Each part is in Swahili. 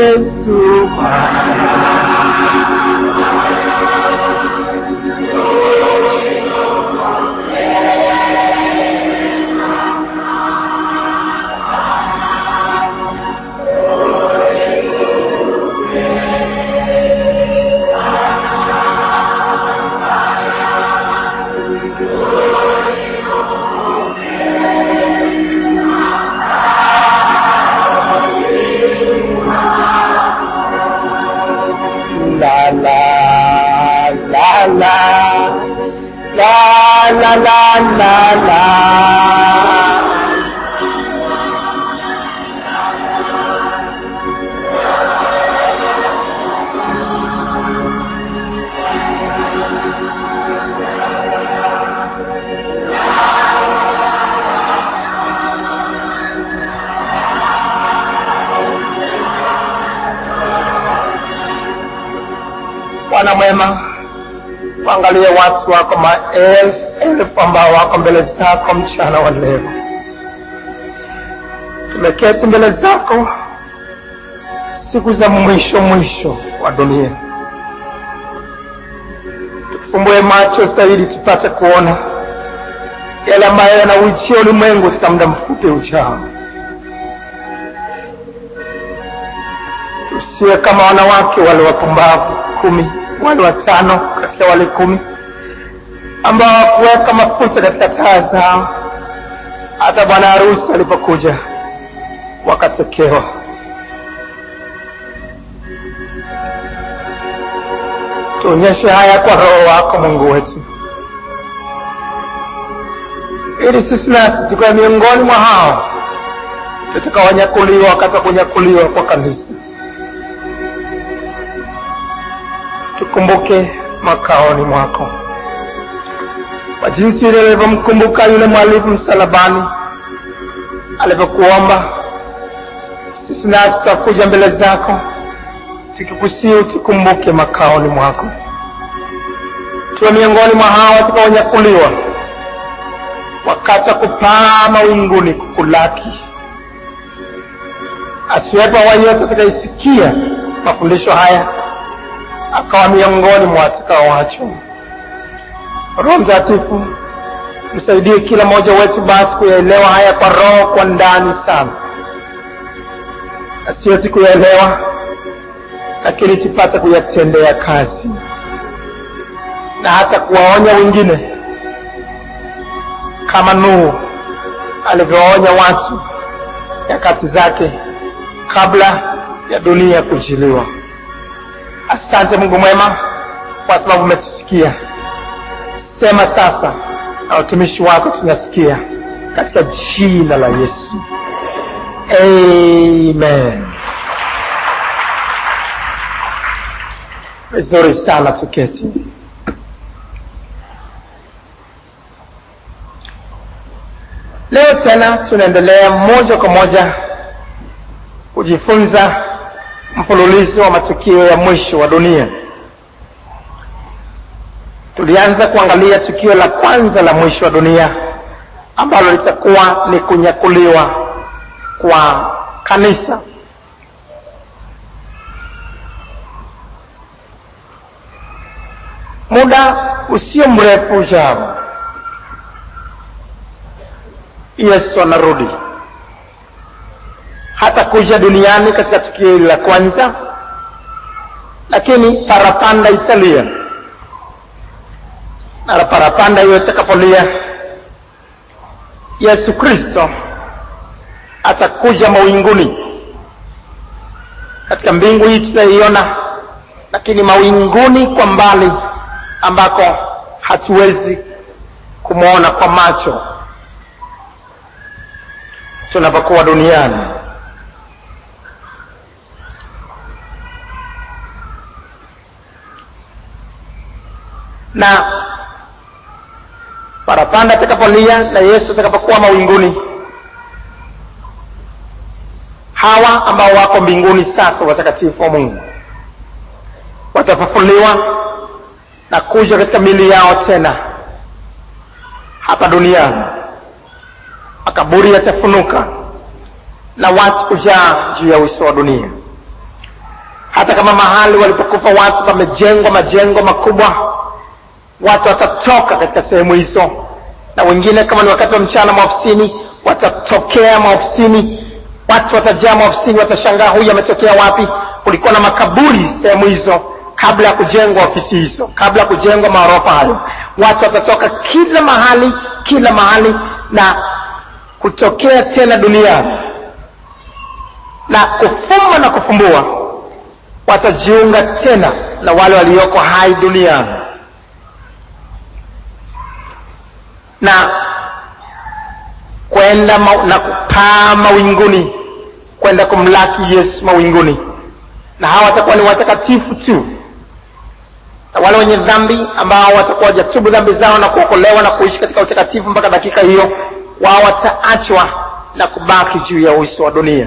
Yesu Bwana mwema, waangalie watu wako maelfu ambao wako mbele zako mchana wa leo. Tumeketi mbele zako siku za mwisho wa dunia. Tufumbue macho zaidi tupate kuona yale ambayo yanauijia ulimwengu katika muda mfupi ujao. Tusiwe kama wanawake wale wapumbavu 10, wale 5 katika wale 10 ambao hawakuweka mafuta katika taa zao hata bwana harusi alipokuja wakatekewa. Tuonyeshe haya kwa Roho wako Mungu wetu, ili sisi nasi tukawe miongoni mwa hao tutakawanyakuliwa wakati wa kunyakuliwa kwa kanisa. Tukumbuke makaoni mwako kwa jinsi ile ulivyomkumbuka yule mwalimu msalabani alivyokuomba. Sisi nasi tutakuja mbele zako tukikusihi tukumbuke makaoni mwako, tuwe miongoni mwa hao watakaonyakuliwa wakati wa kupaa mawinguni kukulaki. Asiwepo yeyote atakayesikia mafundisho haya akawa miongoni mwa watakaoachwa. Roho Mtakatifu, msaidie kila mmoja wetu basi kuyaelewa haya kwa roho, kwa ndani sana, asiwezi kuyaelewa lakini tupate kuyatendea kazi na hata kuwaonya wengine kama Nuhu alivyoonya watu nyakati zake kabla ya dunia kujiliwa. Asante Mungu mwema kwa sababu umetusikia. Sema sasa na utumishi wako tunasikia, katika jina la Yesu. Amen. Vizuri sana, tuketi. Leo tena tunaendelea moja kwa moja kujifunza mfululizo wa matukio ya mwisho wa dunia. Tulianza kuangalia tukio la kwanza la mwisho wa dunia ambalo litakuwa ni kunyakuliwa kwa kanisa. Muda usio mrefu ujao Yesu anarudi. Hata kuja duniani katika tukio hili la kwanza, lakini parapanda italia, na parapanda hiyo itakapolia, Yesu Kristo atakuja mawinguni. Katika mbingu hii tutaiona, lakini mawinguni kwa mbali ambako hatuwezi kumwona kwa macho tunapokuwa duniani. Na parapanda itakapolia na Yesu atakapokuwa mawinguni, hawa ambao wako mbinguni sasa, watakatifu wa Mungu, watafufuliwa na kuja katika miili yao tena hapa duniani. Makaburi yatafunuka na watu kujaa juu ya uso wa dunia. Hata kama mahali walipokufa watu pamejengwa majengo makubwa, watu watatoka katika sehemu hizo, na wengine kama ni wakati wa mchana maofisini watatokea maofisini. Watu watajaa maofisini, watashangaa huyu ametokea wapi? Kulikuwa na makaburi sehemu hizo kabla ya kujengwa ofisi hizo, kabla ya kujengwa maorofa hayo. Watu watatoka kila mahali na kutokea tena duniani, na kufumba na kufumbua watajiunga tena na wale walioko hai duniani, na kwenda na kupaa mawinguni kwenda kumlaki Yesu mawinguni. Na hawa watakuwa ni watakatifu tu, na wale wenye dhambi ambao watakuwa hawajatubu dhambi zao na kuokolewa na kuishi katika utakatifu mpaka dakika hiyo, wao wataachwa na kubaki juu ya uso wa dunia.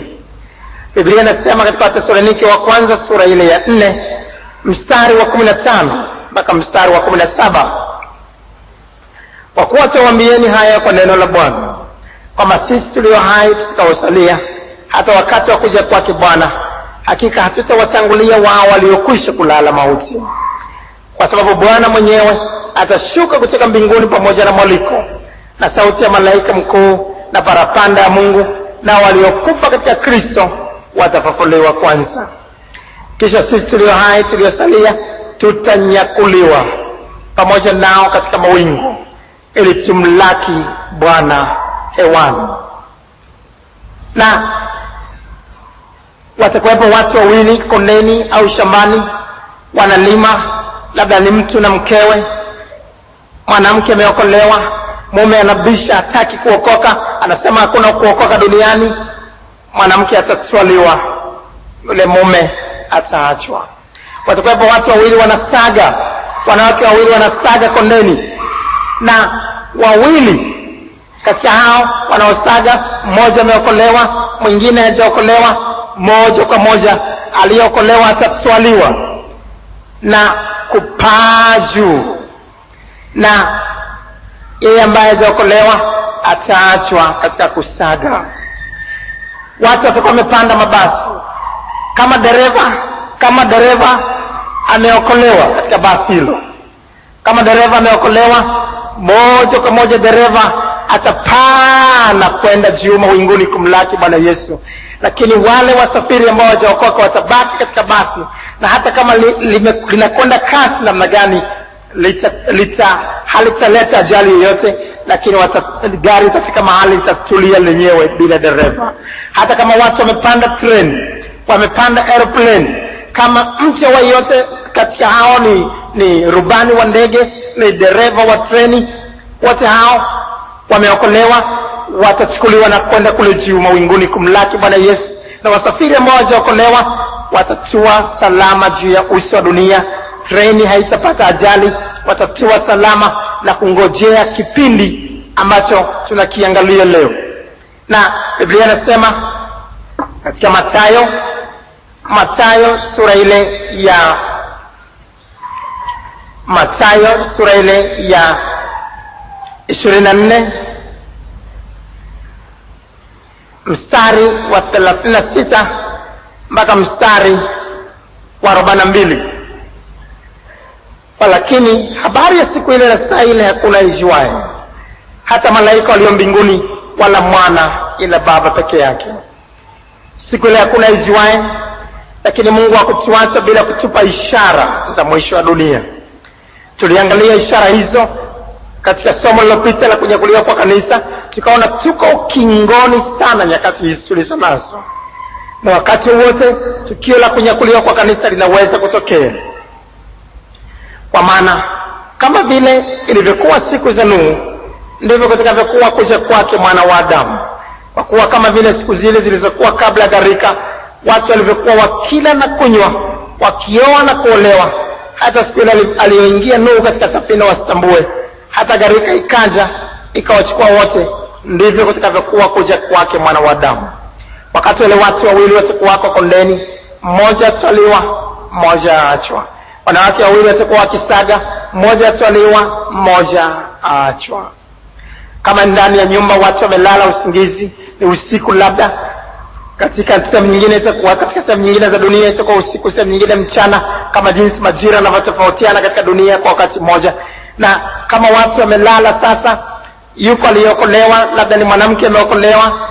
Biblia inasema katika Wathesalonike wa kwanza sura ile ya 4 mstari wa 15 mpaka mstari wa 17, kwa kuwa tuwaambieni haya kwa neno la Bwana, kwamba sisi tulio hai tusikaosalia hata wakati wa kuja kwake Bwana, hakika hatutawatangulia wao waliokwisha kulala mauti. Kwa sababu Bwana mwenyewe atashuka kutoka mbinguni pamoja na mwaliko na sauti ya malaika mkuu na parapanda ya Mungu, na waliokufa katika Kristo watafufuliwa kwanza. Kisha sisi tulio hai tuliosalia tutanyakuliwa pamoja nao katika mawingu, ili tumlaki Bwana hewani. Na watakuwepo watu wawili kondeni au shambani, wanalima, labda ni mtu na mkewe. Mwanamke ameokolewa, mume anabisha, hataki kuokoka, anasema hakuna kuokoka duniani. Mwanamke atatwaliwa, yule mume ataachwa. Watakuwepo watu wawili wanasaga, wanawake wawili wanasaga kondeni, na wawili katika hao wanaosaga, mmoja ameokolewa, mwingine hajaokolewa. Moja kwa moja aliyeokolewa atatwaliwa na kupaa juu, na yeye ambaye hajaokolewa ataachwa katika kusaga. Watu watakuwa wamepanda mabasi. Kama dereva ameokolewa katika basi hilo, kama dereva ameokolewa, moja kwa moja dereva atapaa na kwenda juu mawinguni kumlaki Bwana Yesu. Lakini wale wasafiri ambao hawajaokoka watabaki katika basi, na hata kama linakwenda kasi namna gani, halitaleta ajali yoyote, lakini gari itafika mahali litatulia lenyewe bila dereva. Hata kama watu wamepanda treni, wamepanda airplane, kama mtu yote katika hao ni rubani wa ndege, ni dereva wa treni, wote hao wameokolewa, watachukuliwa na kwenda kule juu mawinguni kumlaki Bwana Yesu. Na wasafiri ambao hawajaokolewa watatua salama juu ya uso wa dunia. Treni haitapata ajali, watatua salama na kungojea kipindi ambacho tunakiangalia leo. Na Biblia inasema katika Mathayo sura ile ya 24 mstari wa 36 mpaka mstari wa 42. Lakini habari ya siku ile na saa ile hakuna ijuaye, hata malaika walio mbinguni, wala mwana, ila Baba peke yake. Siku ile hakuna ijuaye, lakini Mungu hakutuacha bila kutupa ishara za mwisho wa dunia. Tuliangalia ishara hizo katika somo lililopita la kunyakuliwa kwa kanisa, tukaona tuko ukingoni sana nyakati hizi tulizo nazo, na wakati wote tukio la kunyakuliwa kwa kanisa linaweza kutokea. Kwa maana kama vile ilivyokuwa siku za Nuhu, ndivyo kutakavyokuwa kuja kwake Mwana wa Adamu. Kwa kuwa kama vile siku zile zilizokuwa kabla gharika, watu walivyokuwa wakila na kunywa, wakioa na kuolewa, hata siku ile aliyoingia Nuhu katika safina wasitambue, hata gharika ikaja ikawachukua wote, ndivyo kutakavyokuwa kuja kwake Mwana wa Adamu. Wakati wale watu wawili watakuwa kondeni, mmoja atwaliwa, mmoja aachwa. Wanawake wawili watakuwa wakisaga, mmoja atwaliwa, mmoja aachwa. Kama ndani ya nyumba watu wamelala usingizi, ni usiku labda, katika sehemu nyingine itakuwa, katika sehemu nyingine za dunia itakuwa usiku, sehemu nyingine mchana, kama jinsi majira yanavyotofautiana katika dunia kwa wakati mmoja. Na kama watu wamelala sasa, yuko aliyeokolewa, labda ni mwanamke ameokolewa,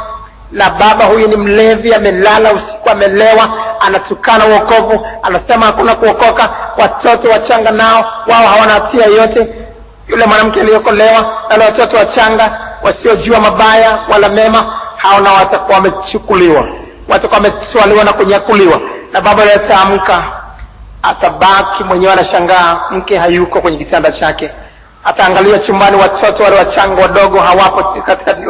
na baba huyu ni mlevi, amelala usiku, amelewa, anatukana wokovu, anasema hakuna kuokoka, watoto wachanga nao wao hawana hatia yote. Yule mwanamke aliyeokolewa na wale watoto wachanga wasiojua mabaya wala mema, hao nao watakuwa wamechukuliwa, watakuwa wametwaliwa na kunyakuliwa. Na baba yule ataamka, atabaki mwenyewe anashangaa, mke hayuko kwenye kitanda chake. Ataangalia chumbani, watoto wale wachanga wadogo hawapo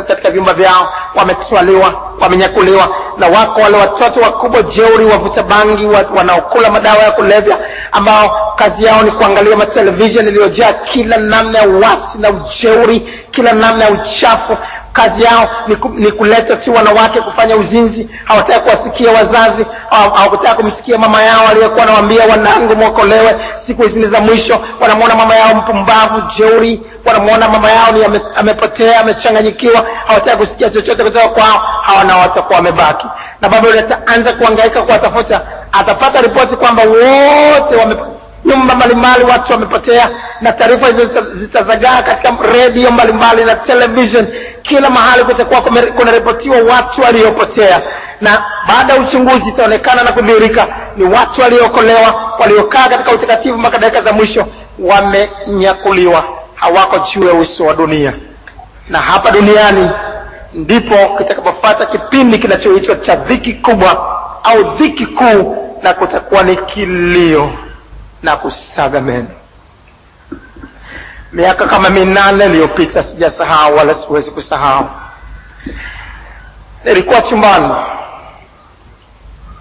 katika vyumba vyao, wametwaliwa, wamenyakuliwa. Na wako wale watoto wakubwa jeuri, wavuta bangi, wanaokula madawa ya kulevya, ambao kazi yao ni kuangalia matelevision iliyojaa kila namna ya uasi na ujeuri, kila namna ya uchafu. Kazi yao ni kuleta tu wanawake kufanya uzinzi. Hawataka kuwasikia wazazi, hawataka kumsikia mama yao aliyekuwa anawaambia wanangu mwokolewe, siku hizi za mwisho. Wanamuona mama yao mpumbavu, jeuri, wanamuona mama yao ni amepotea, amechanganyikiwa. Hawataka kusikia chochote kutoka kwao. Hawa nao watakuwa wamebaki. Na baba yule ataanza kuhangaika kuwatafuta. Atapata ripoti kwamba wote nyumba mbalimbali watu wamepotea, na taarifa hizo zitazagaa katika radio mbalimbali na television. Kila mahali kutakuwa kunaripotiwa watu waliopotea. Na baada ya uchunguzi itaonekana na kudhihirika ni watu waliokolewa, waliokaa katika utakatifu mpaka dakika za mwisho, wamenyakuliwa, hawako juu ya uso wa dunia. Na hapa duniani ndipo kitakapofuata kipindi kinachoitwa cha dhiki kubwa au dhiki kuu, na kutakuwa ni kilio na kusaga meno. Miaka kama 8 iliyopita, sijasahau wala siwezi kusahau, nilikuwa chumbani.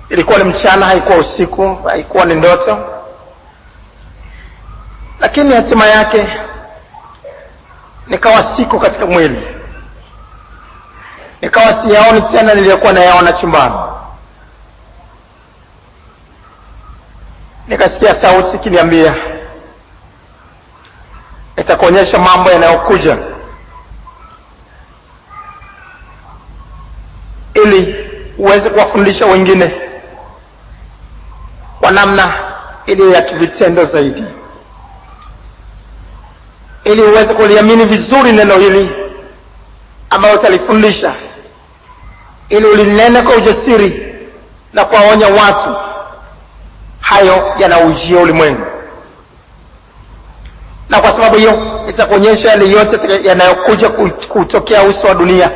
Ilikuwa ni mchana, haikuwa usiku, haikuwa ni ndoto. Lakini hatima yake nikawa siko katika mwili, nikawa siyaoni tena niliyokuwa nayaona chumbani. Nikasikia sauti kiniambia, itakuonyesha mambo yanayokuja ili uweze kuwafundisha wengine kwa namna ili ya kivitendo zaidi, ili uweze kuliamini vizuri neno hili ambalo utalifundisha, ili ulinene kwa ujasiri na kuwaonya watu hayo yanaujia ulimwengu. Na kwa sababu hiyo itakuonyesha yale yote yanayokuja kutokea uso wa dunia,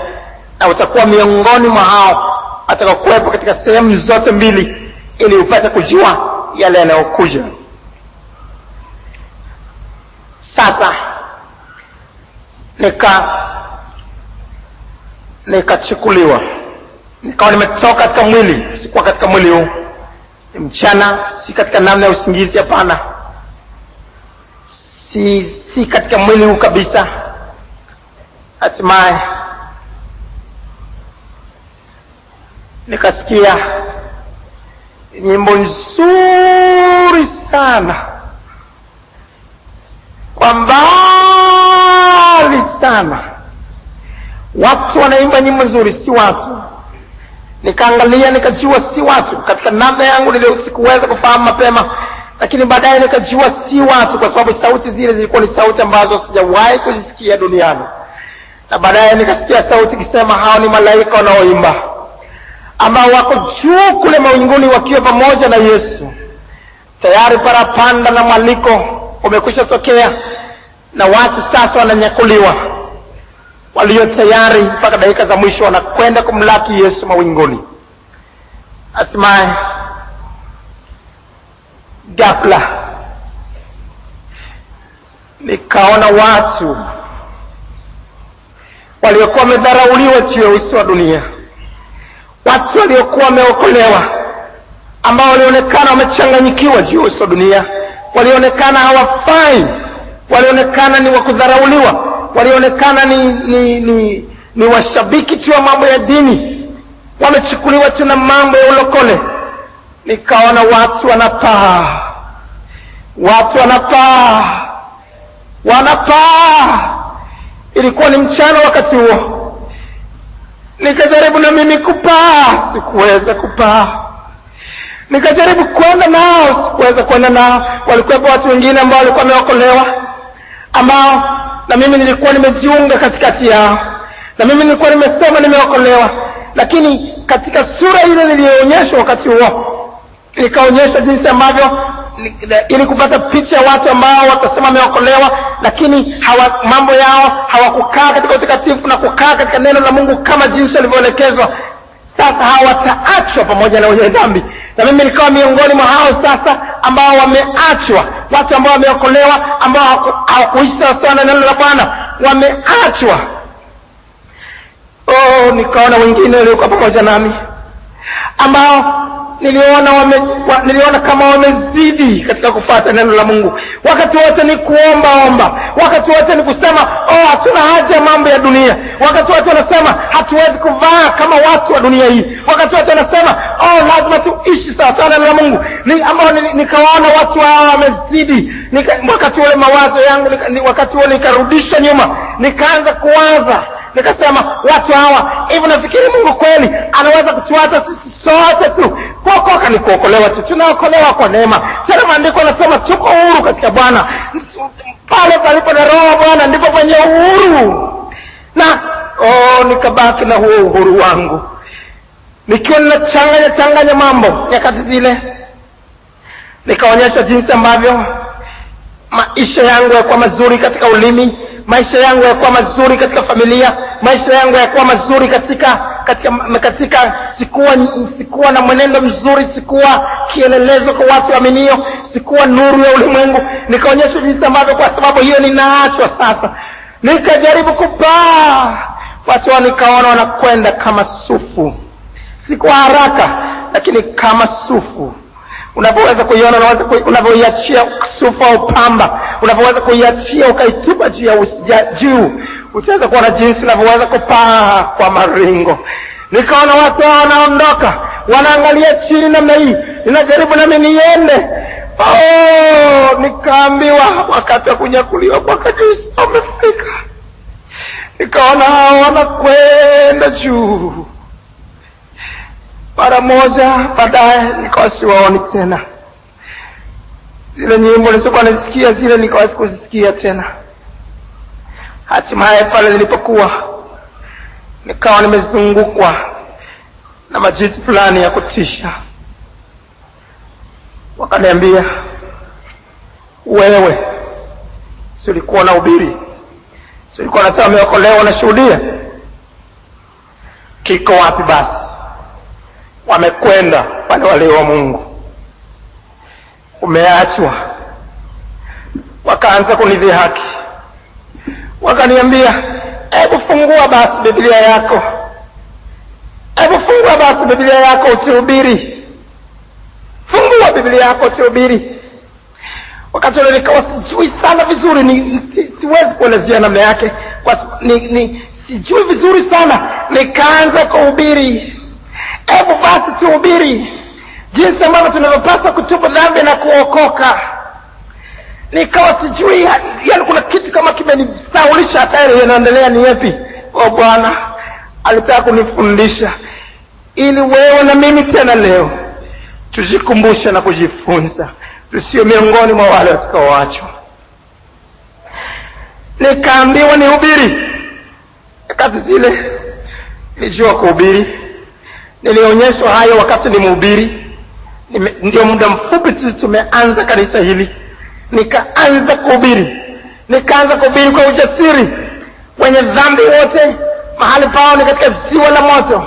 na utakuwa miongoni mwa hao atakaokuwepo katika sehemu zote mbili, ili upate kujua yale yanayokuja. Sasa nikachukuliwa, nikawa nimetoka katika mwili. Sikuwa katika mwili huu mchana, si katika namna ya usingizi, hapana, si katika mwili huu kabisa. Hatimaye nikasikia nyimbo nzuri sana kwa mbali sana. Watu wanaimba nyimbo nzuri, si watu. Nikaangalia, nikajua si watu. Katika namna yangu sikuweza kufahamu mapema, lakini baadaye nikajua si watu, kwa sababu sauti zile zilikuwa ni sauti ambazo sijawahi kuzisikia duniani. Na baadaye nikasikia sauti ikisema hao ni malaika wanaoimba, ambao wako juu kule mawinguni wakiwa pamoja na Yesu. Tayari parapanda na mwaliko umekwisha tokea, na watu sasa wananyakuliwa, walio tayari mpaka dakika za mwisho wanakwenda kumlaki Yesu mawinguni. Hatimaye ghafla nikaona watu waliokuwa wamedharauliwa juu ya uso wa dunia, watu waliokuwa wameokolewa, ambao walionekana wamechanganyikiwa juu ya uso wa dunia, walionekana hawafai, walionekana ni wakudharauliwa, walionekana ni washabiki tu wa mambo ya dini, wamechukuliwa tu na mambo ya ulokole. Nikaona watu wanapaa, watu wanapaa. Ilikuwa ni mchana wakati huo. Nikajaribu na mimi kupaa, sikuweza kupaa. Nikajaribu kwenda nao, sikuweza kwenda nao. Walikuwa watu wengine ambao walikuwa wameokolewa, ambao na mimi nilikuwa nimejiunga katikati yao, na mimi nilikuwa nimesema nimeokolewa. Lakini katika sura ile niliyoonyeshwa wakati huo, nikaonyeshwa jinsi ambavyo ili kupata picha ya watu ambao watasema wameokolewa, lakini mambo yao hawakukaa katika utakatifu na kukaa katika neno la Mungu kama jinsi walivyoelekezwa. Sasa hawataachwa pamoja na wenye dhambi. Na mimi nikawa miongoni mwa hao sasa ambao wameachwa, watu ambao wameokolewa, ambao hawakuishi sawa na neno la Bwana, wameachwa. Nikaona wengine waliokuwa pamoja nami ambao niliona kama wamezidi katika kufuata neno la Mungu. Wakati wote ni kuomba, wakati wote ni kusema hatuna haja ya mambo ya dunia. Wakati wote wanasema hatuwezi kuvaa kama watu wa dunia hii. Wakati wote wanasema lazima tuishi sawa sawa na neno la Mungu. Ambao nikawaona watu hao wamezidi. Wakati ule mawazo yangu wakati ule nikarudisha nyuma, nikaanza kuwaza. Nikasema watu hawa, hivi nafikiri Mungu kweli anaweza kutuacha sisi sote tu? Kuokoka ni kuokolewa tu, tunaokolewa kwa neema. Tena maandiko yanasema tuko huru katika Bwana. Pale palipo na Roho wa Bwana ndipo penye uhuru. Na nikabaki na huo uhuru wangu, nikiwa ninachanganya mambo nyakati zile. Nikaonyeshwa jinsi ambavyo maisha yangu yalikuwa mazuri katika ulimi, maisha yangu yalikuwa mazuri katika familia, maisha yangu yalikuwa mazuri katika sikuwa na mwenendo mzuri, sikuwa kielelezo kwa watu waaminio, sikuwa nuru ya ulimwengu. Nikaonyeshwa jinsi ambavyo kwa sababu hiyo ninaachwa sasa. Nikajaribu kupaa, watu nikaona wanakwenda kama sufu, si kwa haraka lakini kama sufu. Unapoweza kuiona, unavyoiachia sufu au pamba, unapoweza kuiachia ukaitupa juu, utaweza kuona jinsi unavyoweza kupaa kwa maringo. Nikaona watu wanaondoka, wanaangalia chini namna hii. Ninajaribu nami niende. Nikaambiwa wakati wa kunyakuliwa kwa kanisa umefika. Nikaona hao wanakwenda juu. Mara moja baadaye nikawa siwaoni tena. Zile nyimbo nilizokuwa nazisikia zile nikawa sikuzisikia tena. Hatimaye pale nilipokuwa, nikawa nimezungukwa na majitu fulani ya kutisha. Wakaniambia, wewe si ulikuwa na ubiri, si ulikuwa unasema umeokolewa na shuhudia? Kiko wapi basi? Wamekwenda pale wale wa Mungu, umeachwa. Wakaanza kunidhihaki, wakaniambia, hebu fungua basi Biblia yako, hebu fungua basi Biblia yako utihubiri, fungua Biblia yako utihubiri. Wakati ule nikawa sijui sana vizuri, siwezi kuelezea namna yake, sijui vizuri sana. Nikaanza kuhubiri, hebu basi tuhubiri jinsi ambavyo tunavyopaswa kutubu dhambi na kuokoka. Nikawa sijui, yani kuna kitu kama kimenisaulisha hata ile yanaendelea ni yapi. Bwana alitaka kunifundisha ili wewe na mimi tena leo tujikumbushe na kujifunza, tusio miongoni mwa wale watakaoachwa. Nikaambiwa nihubiri. Wakati zile nilijua kuhubiri, nilionyeshwa hayo wakati ni mhubiri. Ndio muda mfupi tumeanza kanisa hili, nikaanza kuhubiri kwa ujasiri. Wenye dhambi wote mahali pao ni katika ziwa la moto.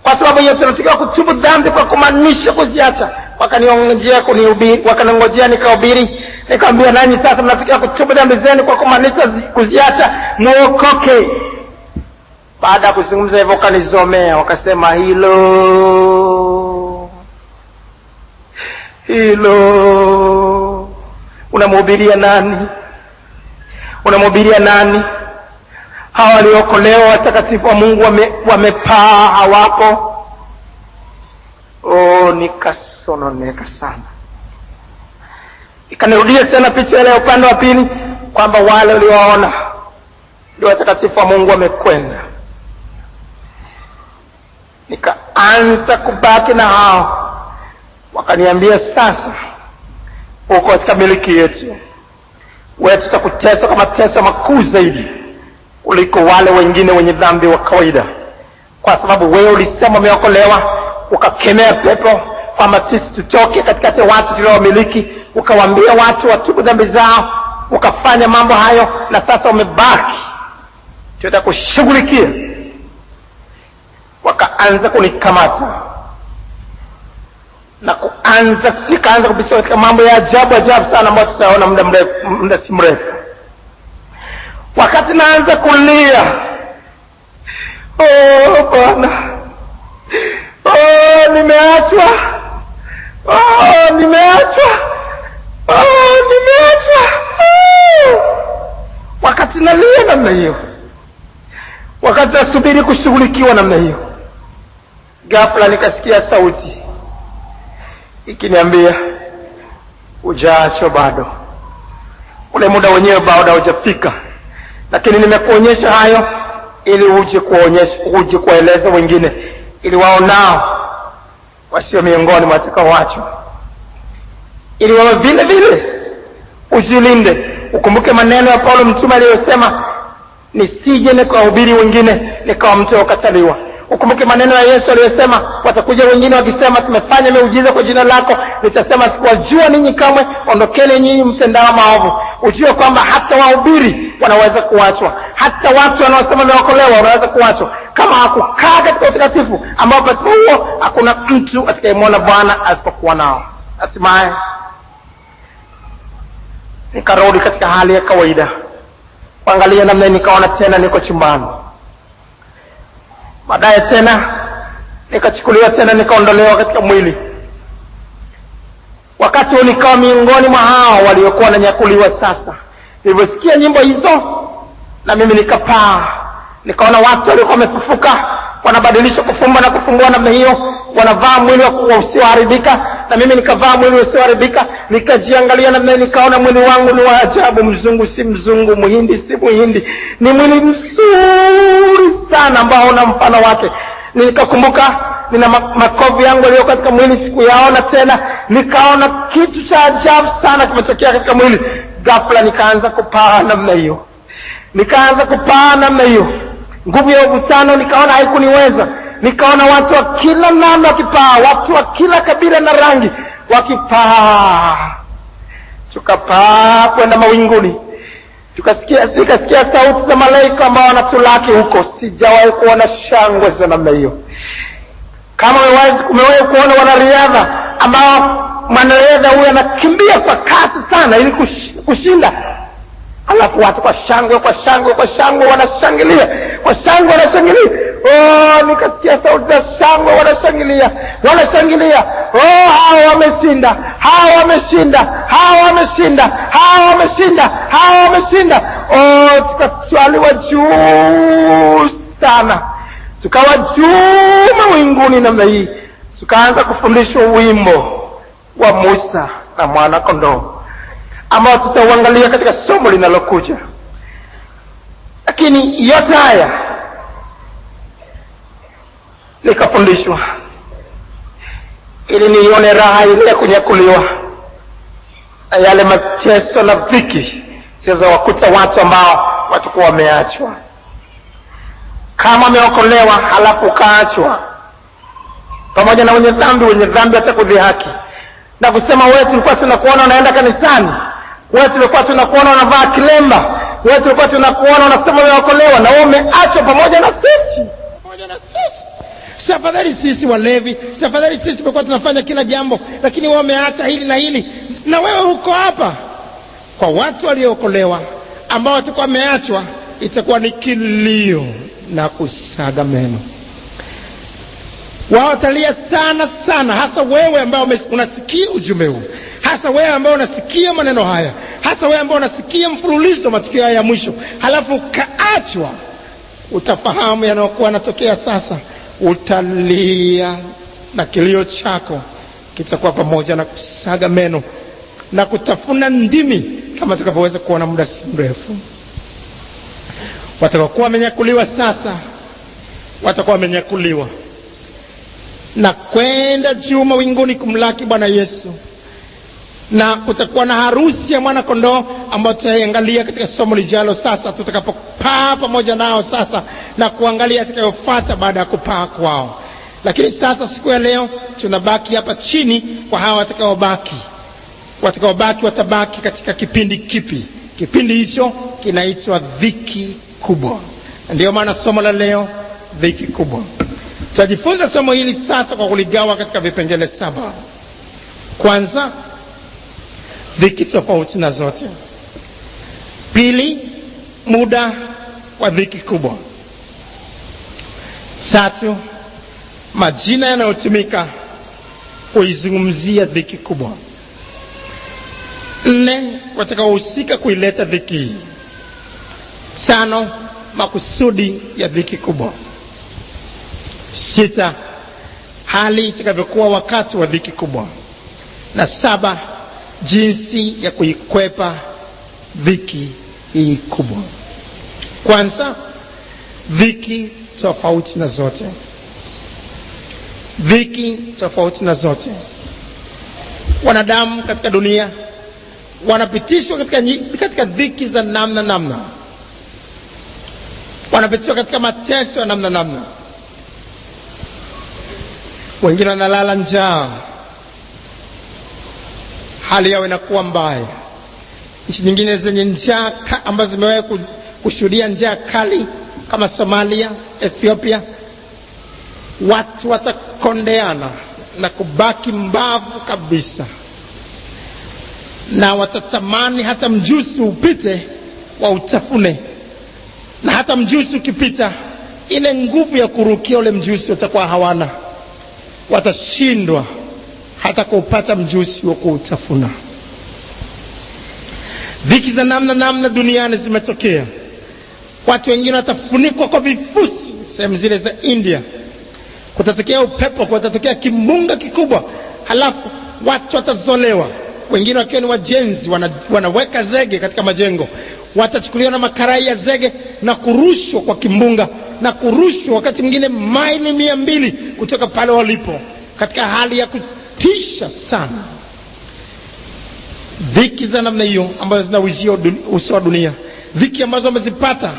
Kwa sababu hiyo tunatakiwa kutubu dhambi kwa kumaanisha kuziacha. Wakaniongojea kunihubiri, wakanongojea nikahubiri. Nikamwambia, nanyi sasa mnatakiwa kutubu dhambi zenu kwa kumaanisha kuziacha, muokoke. Baada ya kuzungumza hivyo kanizomea, wakasema hilo unamhubiria nani? Unamhubiria nani? Hawa waliokolewa watakatifu wa Mungu wamepaa, hawapo. Nikasononeka sana. Ikanirudia tena picha ile upande wa pili kwamba wale walioona ndio watakatifu wa Mungu wamekwenda. Nikaanza kubaki na hao. Wakaniambia, sasa uko katika miliki yetu, wewe tutakutesa kwa mateso makuu zaidi kuliko wale wengine wenye dhambi wa kawaida, kwa sababu wewe ulisema umeokolewa, ukakemea pepo kwamba sisi tutoke katikati ya watu tuliowamiliki, ukawaambia watu watubu dhambi zao, ukafanya mambo hayo, na sasa umebaki, tutakushughulikia. Wakaanza kunikamata na nikaanza kupitishwa katika mambo ya ajabu sana ambayo tutaona muda si mrefu. Wakati naanza kulia, Bwana, nimeachwa, wakati nalia namna hiyo, wakati nasubiri kushughulikiwa namna hiyo, ghafla nikasikia sauti ikiniambia, hujaachwa bado, ule muda wenyewe bado hujafika, lakini nimekuonyesha hayo ili uje kueleza wengine, ili wao nao wasio miongoni mwa watakaoachwa, ili wawe vile vile. Ujilinde, ukumbuke maneno ya Paulo mtume aliyosema, nisije nikawahubiri wengine nikawa mtu ukataliwa. Ukumbuke maneno ya Yesu aliyosema, watakuja wengine wakisema, tumefanya miujiza kwa jina lako, nitasema sikuwajua ninyi kamwe, ondokeni nyinyi mtendao maovu. Ujue kwamba hata wahubiri wanaweza kuachwa, hata watu wanaosema wameokolewa wanaweza kuachwa, kama hakukaa katika utakatifu ambao pasipo huo hakuna mtu atakayemwona Bwana asipokuwa nao. Hatimaye nikarudi katika hali ya kawaida, kuangalia namna, nikaona tena niko chumbani. Baadaye tena nikachukuliwa tena, nikaondolewa katika mwili. Wakati huo nikawa miongoni mwa hao waliokuwa wananyakuliwa. Sasa niliposikia nyimbo hizo, na mimi nikapaa, nikaona watu waliokuwa wamefufuka wanabadilishwa, kufumba na kufumbua namna hiyo, wanavaa mwili usioharibika, na mimi nikavaa mwili usioharibika. Nikajiangalia namna, nikaona mwili wangu ni wa ajabu, mzungu si mzungu, muhindi si muhindi, ni mwili mzuri sana ambao una mfano wake. Nikakumbuka nina makovu yangu yaliyo katika mwili, sikuyaona tena. Nikaona kitu cha ajabu sana kimetokea katika mwili. Ghafla nikaanza kupaa namna hiyo, nguvu ya uvutano nikaona haikuniweza. Nikaona watu wa kila namna wakipaa, watu wa kila kabila na rangi wakipaa. Tukapaa kwenda mawinguni, nikasikia sauti za malaika ambao wanatulaki huko. Sijawahi kuona shangwe za namna hiyo. Kama umewahi kuona wanariadha ambao mwanariadha huyu anakimbia kwa kasi sana ili kushinda, alafu watu kwa shangwe wanashangilia, nikasikia sauti za shangwe, wanashangilia, hao wameshinda. Tukatwaliwa juu sana, tukawa juu mawinguni namna hii. Tukaanza kufundishwa wimbo wa Musa na mwana kondoo ambao tutauangalia katika somo linalokuja. Lakini yote haya nikafundishwa ili nione raha ile ya kunyakuliwa na yale mateso na dhiki zinazowakuta watu ambao watakuwa wameachwa. Kama wameokolewa halafu ukaachwa pamoja na wenye dhambi watakudhihaki na kusema, wewe tulikuwa tunakuona unaenda kanisani, wewe tulikuwa tunakuona unavaa kilemba, wewe tulikuwa tunakuona unasema umeokolewa, na wewe umeachwa pamoja na sisi. Safadhali sisi walevi, safadhali sisi tumekuwa tunafanya kila jambo, lakini wewe umeacha hili na hili, na wewe uko hapa. Kwa watu waliookolewa ambao watakuwa wameachwa, itakuwa ni kilio na kusaga meno. Wao watalia sana sana, hasa wewe ambao unasikia ujumbe huu, hasa wewe ambao unasikia maneno haya, hasa wewe ambao unasikia mfululizo matukio haya ya mwisho, halafu kaachwa. Utafahamu yanayokuwa yanatokea sasa. Utalia na kilio chako kitakuwa pamoja na kusaga meno na kutafuna ndimi, kama tutakavyoweza kuona muda si mrefu. Watakuwa wamenyakuliwa sasa, watakuwa wamenyakuliwa na kwenda juu mawinguni kumlaki Bwana Yesu. Na kutakuwa na harusi ya mwana kondoo ambayo tutaiangalia katika somo lijalo sasa, tutakapopaa pamoja nao sasa na kuangalia atakayofuata baada ya kupaa kwao. Lakini sasa siku ya leo tunabaki hapa chini kwa hawa watakaobaki. Watakaobaki watabaki katika kipindi kipi? Kipindi hicho kinaitwa dhiki kubwa. Ndio maana somo la leo dhiki kubwa. Tutajifunza somo hili sasa kwa kuligawa katika vipengele 7. Kwanza, dhiki tofauti na zote. Pili, muda wa dhiki kubwa. 3, majina yanayotumika kuizungumzia dhiki kubwa. 4, watakaohusika kuileta dhiki hii. 5, makusudi ya dhiki kubwa. 6, hali itakavyokuwa wakati wa dhiki kubwa. Na 7, jinsi ya kuikwepa dhiki hii kubwa. Kwanza, dhiki tofauti na zote. Dhiki tofauti na zote. Wanadamu katika dunia wanapitishwa katika dhiki za namna. Wanapitishwa katika mateso ya namna. Wengine wanalala njaa, hali yao inakuwa mbaya. Nchi nyingine zenye njaa ambazo zimewahi kushuhudia njaa kali kama Somalia, Ethiopia, watu watakondeana na kubaki mbavu kabisa, na watatamani hata mjusi upite wa utafune, na hata mjusi ukipita ile nguvu ya kurukia ule mjusi watakuwa hawana. Watashindwa hata kupata mjusi wa kuutafuna. Dhiki za namna duniani zimetokea. Watu wengine watafunikwa kwa vifusi sehemu zile za India. Kutatokea upepo, kutatokea kimbunga kikubwa, halafu watu watazolewa. Wengine wakiwa ni wajenzi wanaweka zege katika majengo, watachukuliwa na makarai ya zege na kurushwa kwa kimbunga, na kurushwa wakati mwingine maili 200 kutoka pale walipo, katika hali ya kutisha sana. Dhiki za namna hiyo ambazo zinawijia uso wa dunia, dhiki ambazo wamezipata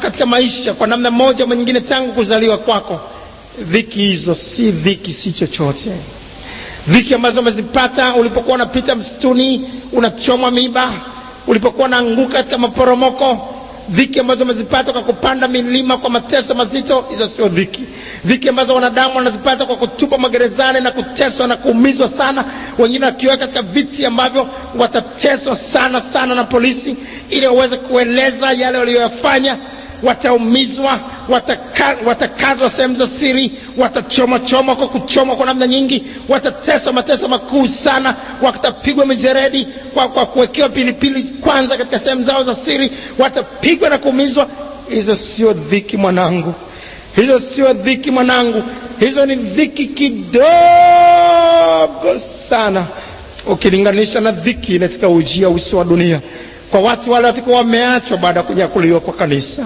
katika maisha kwa namna moja ama nyingine tangu kuzaliwa kwako, dhiki hizo si dhiki si chochote. Dhiki ambazo wamezipata ulipokuwa unapita msituni unachomwa miba, ulipokuwa unaanguka katika maporomoko, dhiki ambazo wamezipata kwa kupanda milima kwa mateso mazito, hizo sio dhiki. Dhiki ambazo wanadamu wanazipata kwa kutupa magerezani na kuteswa na kuumizwa sana, wengine wakiwa katika viti ambavyo watateswa sana na polisi ili waweze kueleza yale waliyofanya. Wataumizwa, watakazwa sehemu za siri, watachoma kwa kuchoma kwa namna nyingi, watateswa mateso makuu sana, watapigwa mijeredi kwa kuwekewa pilipili kwanza katika sehemu zao za siri, watapigwa na kuumizwa. Hizo sio dhiki mwanangu. Hizo sio dhiki mwanangu. Hizo ni dhiki kidogo sana ukilinganisha na dhiki katika ujia uso wa dunia kwa watu wale watakuwa wameachwa baada ya kunyakuliwa kwa kanisa.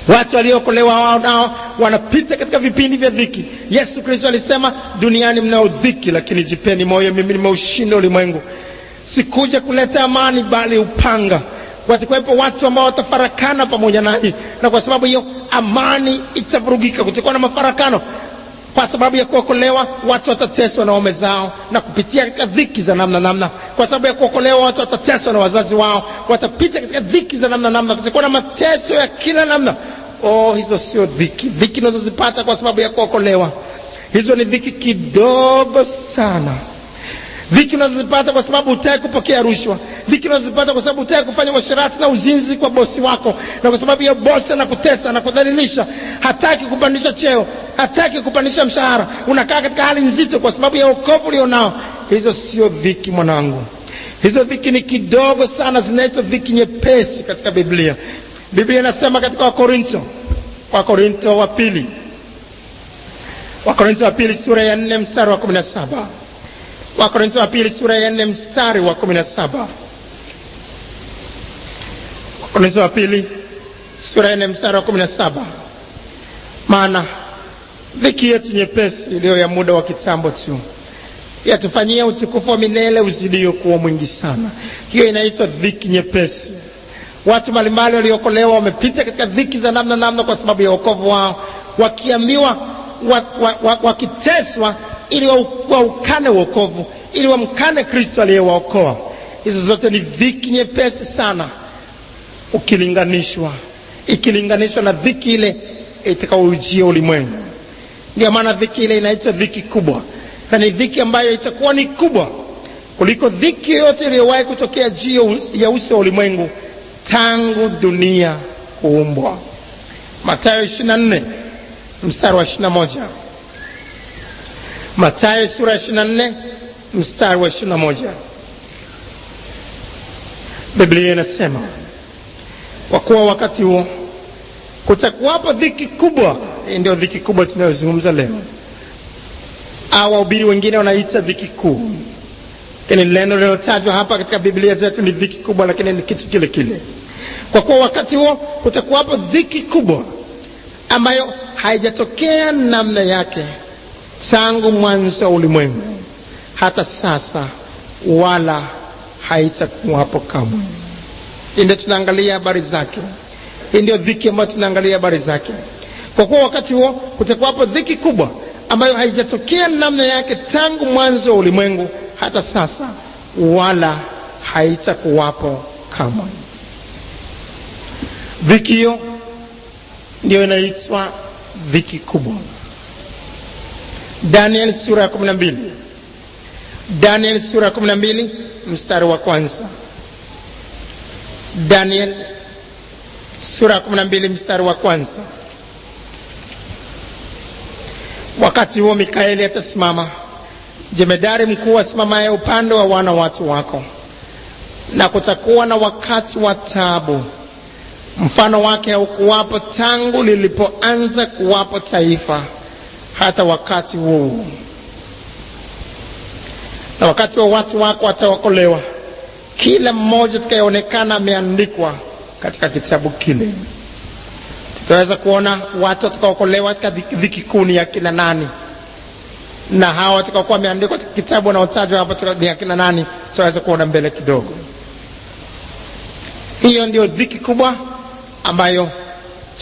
Watu waliokolewa wao nao wanapita katika vipindi vya dhiki. Yesu Kristo alisema, duniani mnao dhiki, lakini jipeni moyo, mimi nimeushinda ulimwengu. Sikuja kuleta amani bali upanga. Watakuwepo watu ambao watafarakana pamoja nanyi, na kwa sababu hiyo amani itavurugika. Kutakuwa na mafarakano. Kwa sababu ya kuokolewa watu watateswa na waume zao na kupitia katika dhiki za namna. Kwa sababu ya kuokolewa watu watateswa na wazazi wao, watapita katika dhiki za namna. Kutakuwa na mateso ya kila namna. Hizo sio dhiki. Dhiki unazozipata kwa sababu ya kuokolewa, hizo ni dhiki kidogo sana. Dhiki unazozipata kwa sababu hutaki kupokea rushwa, dhiki unazozipata kwa sababu hutaki kufanya uasherati na uzinzi kwa bosi wako, na kwa sababu ya bosi anakutesa na kudhalilisha, hataki kupandisha cheo, hataki kupandisha mshahara, unakaa katika hali nzito kwa sababu ya wokovu ulionao. Hizo sio dhiki mwanangu. Hizo dhiki ni kidogo sana, zinaitwa dhiki nyepesi katika Biblia. Biblia inasema katika Wakorintho wa pili sura ya 4 mstari wa 17. Wakorintho wa pili sura ya 4 mstari wa 17. Wakorintho wa pili sura ya 4 mstari wa 17. Maana Dhiki yetu nyepesi iliyo ya muda wa kitambo tu yatufanyia utukufu wa milele uzidio kuwa mwingi sana. Hiyo inaitwa dhiki nyepesi. Watu mbalimbali waliokolewa wamepita katika dhiki za namna kwa sababu ya wokovu wao, wakiambiwa, wakiteswa ili waukane wokovu, ili wamkane Kristo aliyewaokoa. Hizo zote ni dhiki nyepesi sana ikilinganishwa na dhiki ile itakayoujia ulimwengu. Ndio maana dhiki ile inaitwa dhiki kubwa, na ni dhiki ambayo itakuwa ni kubwa kuliko dhiki yote iliyowahi kutokea juu ya uso wa ulimwengu tangu dunia kuumbwa. Mathayo 24 mstari wa 21. Mathayo sura 24 mstari wa 21. Biblia inasema, kwa kuwa wakati huo kutakuwapo dhiki kubwa. Ndio dhiki kubwa tunayozungumza leo. Wahubiri wengine wanaita dhiki kuu, lakini neno linalotajwa hapa katika Biblia zetu ni dhiki kubwa, lakini ni kitu kile kile. Kwa kuwa wakati huo kutakuwapo dhiki kubwa ambayo haijatokea namna yake tangu mwanzo wa ulimwengu hata sasa, wala haitakuwapo kamwe. Ndio tunaangalia habari zake. Ndio dhiki ambayo tunaangalia habari zake. Kwa kuwa wakati huo kutakuwapo dhiki kubwa ambayo haijatokea namna yake tangu mwanzo wa ulimwengu hata sasa, wala haitakuwapo kamwe. Dhiki hiyo ndio inaitwa dhiki kubwa. Daniel sura ya 12. Daniel sura ya 12 mstari wa kwanza. Daniel sura ya 12 mstari wa kwanza. Wakati huo Mikaeli atasimama, jemedari mkuu asimamaye upande wa wana watu wako, na kutakuwa na wakati wa taabu, mfano wake haukuwapo tangu lilipoanza kuwapo taifa hata wakati huu. Na wakati wa watu wako wataokolewa, kila mmoja atakayeonekana ameandikwa katika kitabu kile. Tutaweza kuona watu watakaokolewa katika dhiki kuu ni akina nani, na hawa watakaokuwa wameandikwa katika kitabu wanaotajwa hapa ni akina nani, tutaweza kuona mbele kidogo. Hiyo ndio dhiki kubwa ambayo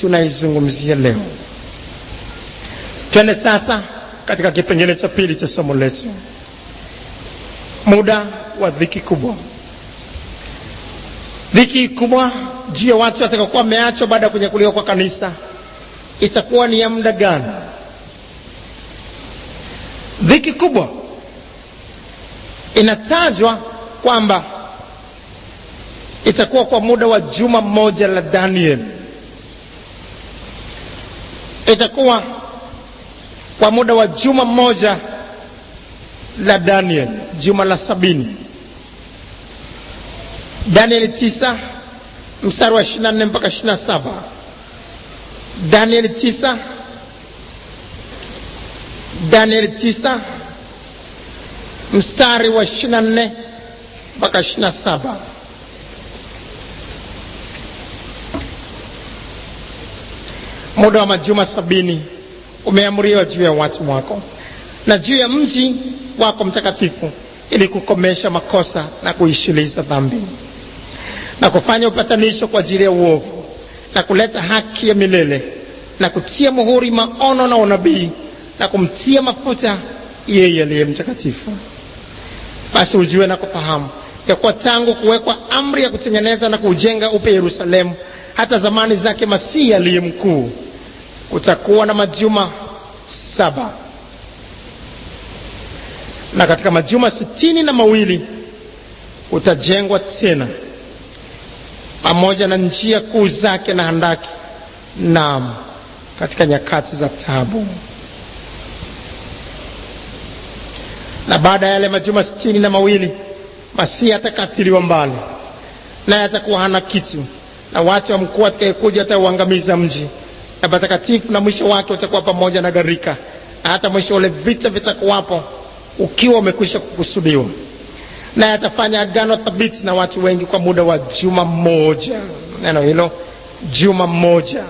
tunaizungumzia leo. Twende sasa katika kipengele cha pili cha somo letu. Muda wa dhiki kubwa. Dhiki kubwa juu ya watu watakaokuwa wameachwa baada ya kunyakuliwa kwa kanisa itakuwa ni ya muda gani? Dhiki kubwa inatajwa kwamba itakuwa kwa muda wa juma moja la Daniel. Itakuwa kwa muda wa juma moja la Daniel, juma la 70. Daniel 9 mstari wa 24 mpaka 27. Daniel 9 mstari wa 24 mpaka 27. Muda wa majuma 70 umeamriwa juu ya watu wako na juu ya mji wako mtakatifu, ili kukomesha makosa na kuishiliza dhambi, na kufanya upatanisho kwa ajili ya uovu, na kuleta haki ya milele, na kutia muhuri maono na unabii, na kumtia mafuta yeye aliye mtakatifu. Basi ujue na kufahamu ya kuwa tangu kuwekwa amri ya kutengeneza na kujenga upya Yerusalemu hata zamani zake Masihi aliye mkuu, kutakuwa na majuma 7. Na katika majuma 62 utajengwa tena, pamoja na njia kuu zake na handaki, naam, katika nyakati za taabu. Na baada ya yale majuma 62 Masihi atakatiliwa mbali, naye atakuwa hana kitu, na watu wa mkuu atakayekuja atauangamiza mji na patakatifu, na mwisho wake utakuwa pamoja na gharika, na hata mwisho ule vita vitakuwapo ukiwa umekwisha kukusudiwa. Naye atafanya agano thabiti na watu wengi kwa muda wa juma moja. Neno hilo juma moja.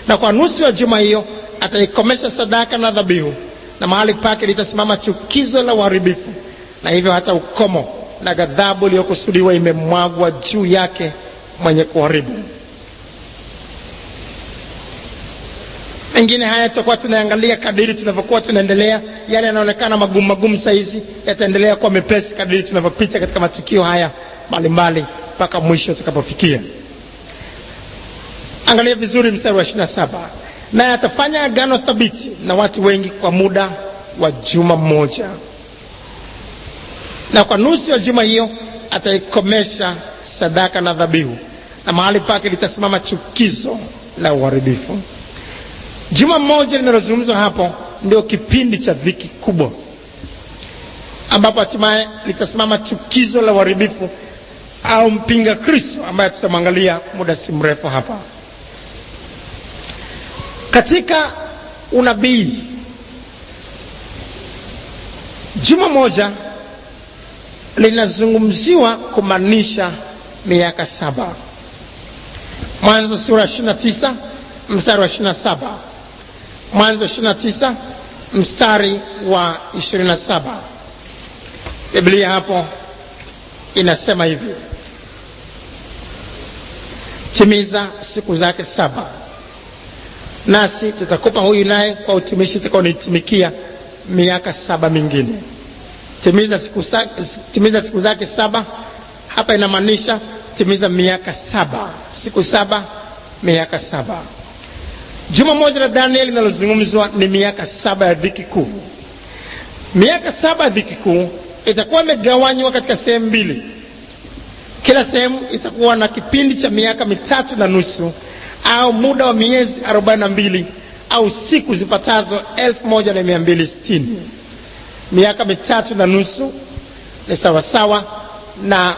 Na kwa nusu ya juma hiyo ataikomesha sadaka na dhabihu, na mahali pake litasimama chukizo la uharibifu, na hivyo hata ukomo na ghadhabu iliyokusudiwa imemwagwa juu yake mwenye kuharibu. Mengine haya tutakuwa tunaangalia kadiri tunavyokuwa tunaendelea. Yale yanaonekana magumu saizi yataendelea kuwa mepesi kadiri tunavyopita katika matukio haya mbalimbali mpaka mwisho tutakapofikia. Angalia vizuri mstari wa 27. Naye atafanya agano thabiti na watu wengi kwa muda wa juma moja, na kwa nusu ya juma hiyo ataikomesha sadaka na dhabihu, na mahali pake litasimama chukizo la uharibifu. Juma moja linalozungumzwa hapo ndio kipindi cha dhiki kubwa, ambapo hatimaye litasimama chukizo la uharibifu au mpinga Kristo, ambaye tutamwangalia muda si mrefu hapa. Katika unabii, juma moja linazungumziwa kumaanisha miaka 7. Mwanzo sura 29 mstari wa 27. Mwanzo 29 mstari wa 27. Biblia hapo inasema hivi: timiza siku zake 7, nasi tutakupa huyu naye kwa utumishi utakaonitumikia miaka 7 mingine. Timiza siku zake 7 hapa inamaanisha timiza miaka 7, siku 7, miaka 7. Juma moja la Danieli linalozungumzwa ni miaka 7 ya dhiki kuu. Miaka 7 ya dhiki kuu itakuwa imegawanywa katika sehemu 2. Kila sehemu itakuwa na kipindi cha miaka 3.5 au muda wa miezi 42 au siku zipatazo 1260. Miaka 3.5 ni sawasawa na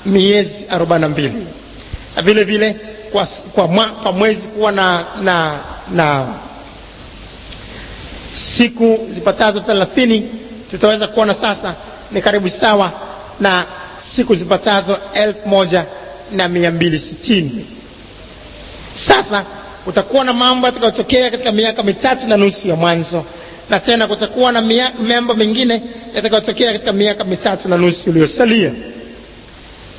miezi 42. Na vile vile kwa mwezi kuwa na siku zipatazo 30, tutaweza kuona sasa ni karibu sawa na siku zipatazo 1260. Sasa utakuwa na mambo yatakayotokea katika miaka 3.5 ya mwanzo, na tena kutakuwa na mambo mengine yatakayotokea katika miaka 3.5 iliyosalia.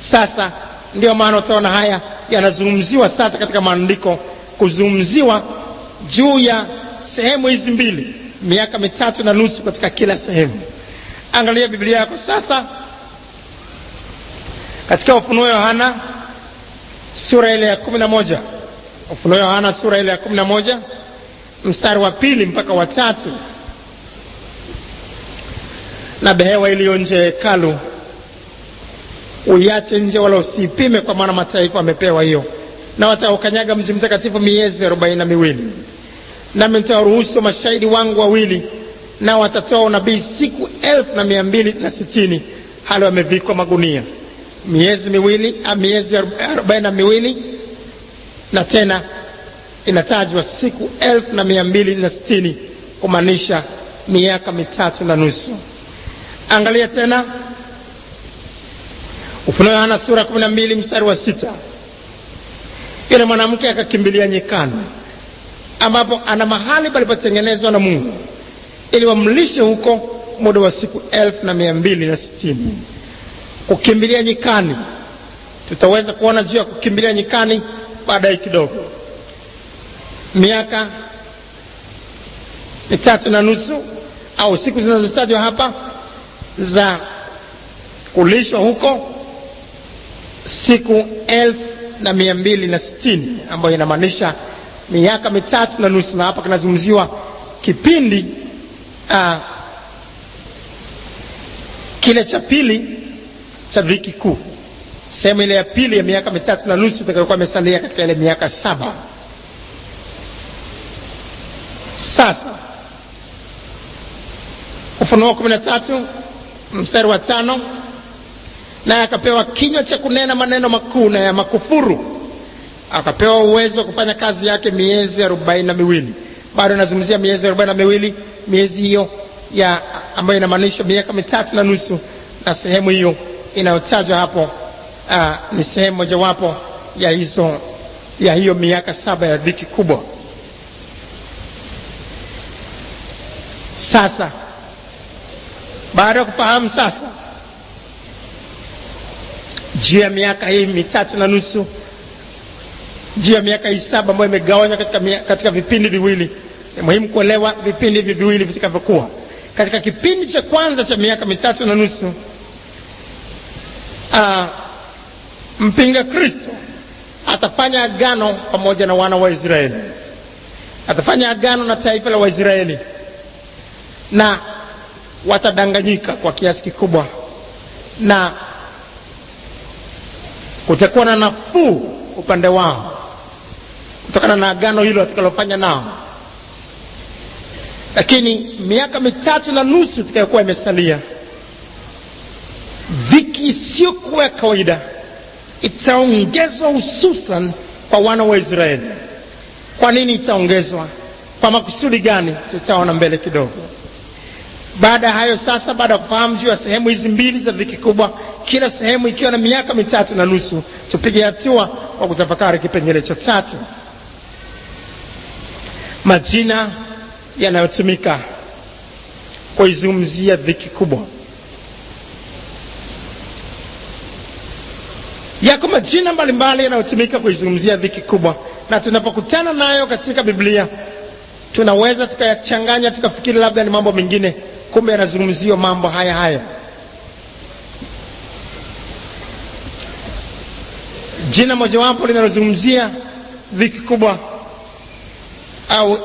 Sasa ndio maana utaona haya yanazungumziwa sasa katika maandiko, kuzungumziwa juu ya sehemu hizi 2, miaka 3.5 katika kila sehemu. Angalia Biblia yako sasa katika Ufunuo Yohana sura ile ya 11. Ufunuo Yohana sura ile ya 11 mstari wa 2 mpaka wa 3. Na behewa iliyo nje ya hekalu uiache nje, wala usipime, kwa maana mataifa wamepewa hiyo, na wataukanyaga mji mtakatifu miezi 42. Nami nitawaruhusu mashahidi wangu 2, na watatoa unabii siku 1260 hali wamevikwa magunia. Miezi 42, na tena inatajwa siku 1260 kumaanisha miaka 3.5. Angalia tena Ufunuo Yohana sura 12 mstari wa 6. Yule mwanamke akakimbilia nyikani, ambapo ana mahali palipotengenezwa na Mungu, ili wamlishe huko muda wa siku 1260. Kukimbilia nyikani, tutaweza kuona juu ya kukimbilia nyikani baadaye kidogo. Miaka 3.5 au siku zinazotajwa hapa za kulishwa huko, siku 1260, ambayo inamaanisha miaka 3.5. Na hapa kinazungumziwa kipindi kile cha pili cha dhiki kuu, sehemu ile ya pili ya miaka 3.5 itakayokuwa imesalia katika ile miaka 7. Sasa Ufunuo 13 mstari wa 5. Naye akapewa kinywa cha kunena maneno makuu na ya makufuru, akapewa uwezo wa kufanya kazi yake miezi 42. Bado nazungumzia miezi 42, miezi hiyo ya ambayo inamaanisha miaka 3.5, na sehemu hiyo inayotajwa hapo ni sehemu mojawapo ya hiyo miaka 7 ya dhiki kubwa. Sasa baada ya kufahamu sasa juu ya miaka hii 3.5, juu ya miaka hii 7 ambayo imegawanywa katika vipindi viwili, ni muhimu kuelewa vipindi hivi viwili vitakavyokuwa. Katika kipindi cha kwanza cha miaka 3.5, mpinga Kristo atafanya agano pamoja na wana wa Israeli, atafanya agano na taifa la Waisraeli, na watadanganyika kwa kiasi kikubwa, na kutakuwa na nafuu upande wao kutokana na agano hilo atakalofanya nao. Lakini miaka 3.5 itakayokuwa imesalia, dhiki isiyokuwa ya kawaida itaongezwa, hususan kwa wana wa Israeli. Kwa nini itaongezwa? Kwa makusudi gani? Tutaona mbele kidogo. Baada ya hayo sasa, baada ya kufahamu juu ya sehemu hizi mbili za dhiki kubwa, kila sehemu ikiwa na miaka 3.5, tupige hatua kwa kutafakari kipengele cha 3, majina yanayotumika kuizungumzia dhiki kubwa. Yako majina mbalimbali yanayotumika kuizungumzia dhiki kubwa, na tunapokutana nayo katika Biblia tunaweza tukayachanganya tukafikiri labda ni mambo mengine, kumbe yanazungumziwa mambo haya haya. Jina mojawapo linalozungumzia dhiki kubwa au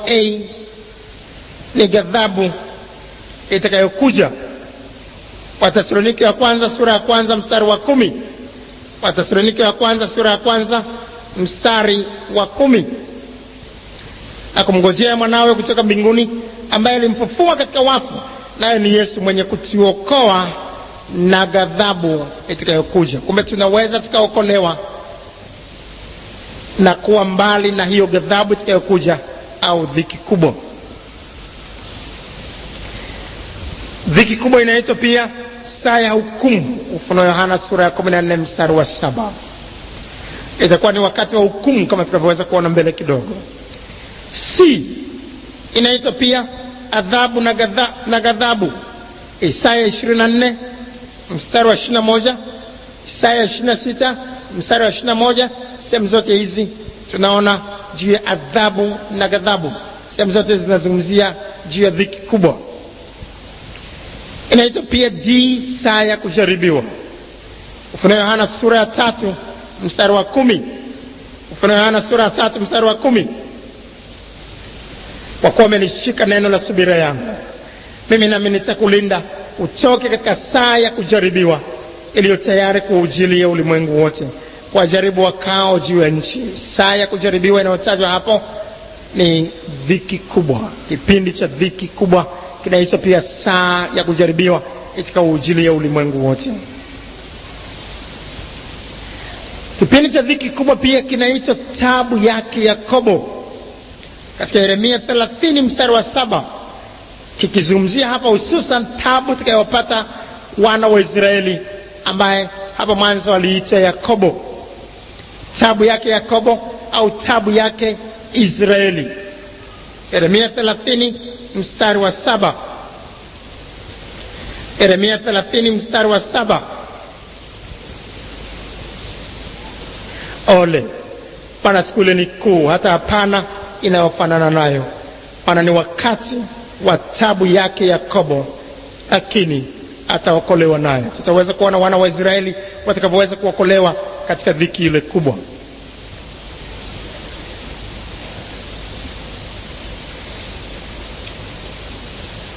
ni ghadhabu itakayokuja. Wathesalonike wa kwanza sura ya kwanza mstari wa 10. Wathesalonike wa kwanza sura ya kwanza mstari wa 10. Akumngojea mwanawe kutoka mbinguni, ambaye alimfufua katika wafu, naye ni Yesu mwenye kutuokoa na ghadhabu itakayokuja. Kumbe tunaweza tukaokolewa na kuwa mbali na hiyo ghadhabu itakayokuja au dhiki kubwa. Dhiki kubwa inaitwa pia saa ya hukumu. Ufunuo Yohana sura ya 14 mstari wa 7. Itakuwa ni wakati wa hukumu kama tutakavyoweza kuona mbele kidogo. Inaitwa pia adhabu na ghadhabu. Isaya 24 mstari wa 21, Isaya 26 mstari wa 21. Sehemu zote hizi tunaona juu ya adhabu na ghadhabu. Sehemu zote zinazungumzia juu ya dhiki kubwa. Inaitwa pia saa ya kujaribiwa. Ufunuo Yohana sura ya 3 mstari wa 10. Ufunuo Yohana sura ya 3 mstari wa 10. Kwa kuwa umelishika neno la subira yangu, mimi nami nitakulinda utoke katika saa ya kujaribiwa iliyo tayari kuujilia ulimwengu wote, kwa jaribu wakao juu ya nchi. Saa ya kujaribiwa inayotajwa hapo ni dhiki kubwa. Kipindi cha dhiki kubwa kinaitwa pia saa ya kujaribiwa itakaujilia ulimwengu wote. Kipindi cha dhiki kubwa pia kinaitwa tabu yake Yakobo, katika Yeremia 30 mstari wa 7, kikizungumzia hapa hususan tabu itakayopata wana wa Israeli, ambaye hapa mwanzo aliitwa Yakobo. Tabu yake Yakobo au tabu yake Israeli. Yeremia 30 mstari wa 7. Yeremia 30 mstari wa 7. Ole, pana siku ile ni kuu, hata hapana inayofanana nayo. Pana ni wakati wa tabu yake Yakobo, lakini ataokolewa nayo. Tutaweza kuona wana wa Israeli watakavyoweza kuokolewa katika dhiki ile kubwa.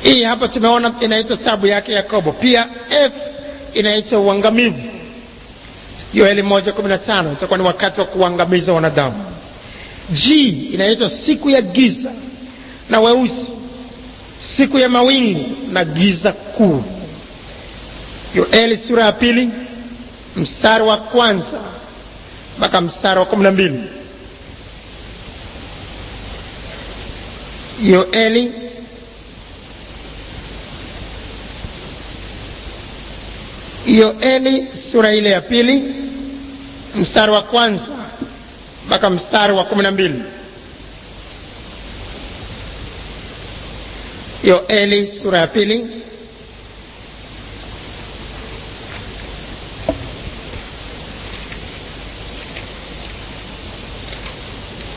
Hii hapa tumeona inaitwa tabu yake Yakobo. Pia inaitwa uangamivu. Yoeli 1:15 itakuwa ni wakati wa kuangamiza wanadamu. Inaitwa siku ya giza na weusi, siku ya mawingu na giza kuu. Yoeli sura ya 2 mstari wa 1 mpaka mstari wa 12. Yoeli sura ile ya 2 mstari wa 1 mpaka mstari wa 12. Yoeli sura ya pili.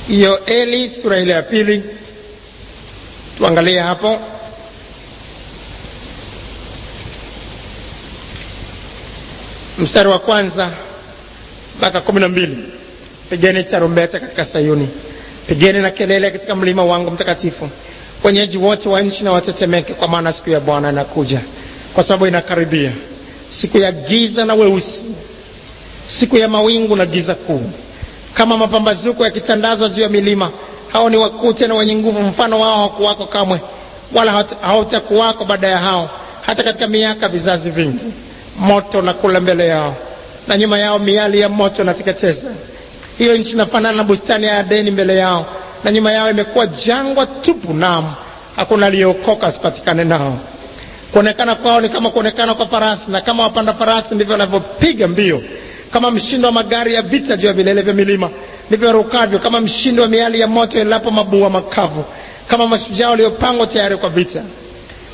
Yoeli sura ile ya pili, tuangalie hapo. Mstari wa kwanza mpaka 12. Pigeni tarumbeta katika Sayuni, pigeni na kelele katika mlima wangu mtakatifu. Wenyeji wote wa nchi na watetemeke, kwa maana siku ya Bwana inakuja, kwa sababu inakaribia, siku ya giza na weusi, siku ya mawingu na giza kuu, kama mapambazuko yakitandazwa juu ya milima. Hao ni wakuu tena wenye nguvu, mfano wao hakuwako kamwe, wala hautakuwako baada ya hao, hata katika miaka vizazi vingi. Moto na kula mbele yao, na nyuma yao miali ya moto na teketeza. Hiyo nchi inafanana na bustani ya Adeni mbele yao, na nyuma yao imekuwa jangwa tupu, naam, hakuna aliyeokoka asipatikane nao. Kuonekana kwao ni kama kuonekana kwa farasi, na kama wapanda farasi ndivyo wanavyopiga mbio. Kama mshindo wa magari ya vita juu ya vilele vya milima, ndivyo warukavyo. Kama mshindo wa miali ya moto ilapo mabua makavu, kama mashujaa waliopangwa tayari kwa vita.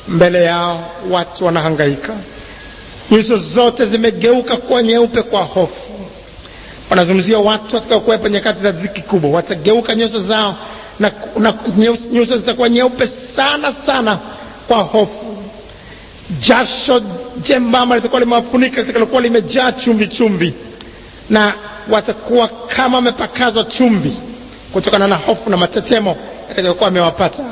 Mbele yao watu wanahangaika, nyuso zote zimegeuka kuwa nyeupe kwa hofu. Wanazungumzia watu watakao kuwepo nyakati za dhiki kubwa. Watageuka nyuso zao na nyuso zitakuwa nyeupe sana sana kwa hofu. Jasho jembamba litakuwa limewafunika, litakuwa limejaa chumvi chumvi, na watakuwa kama wamepakazwa chumvi kutokana na hofu na matetemo yatakayokuwa yamewapata.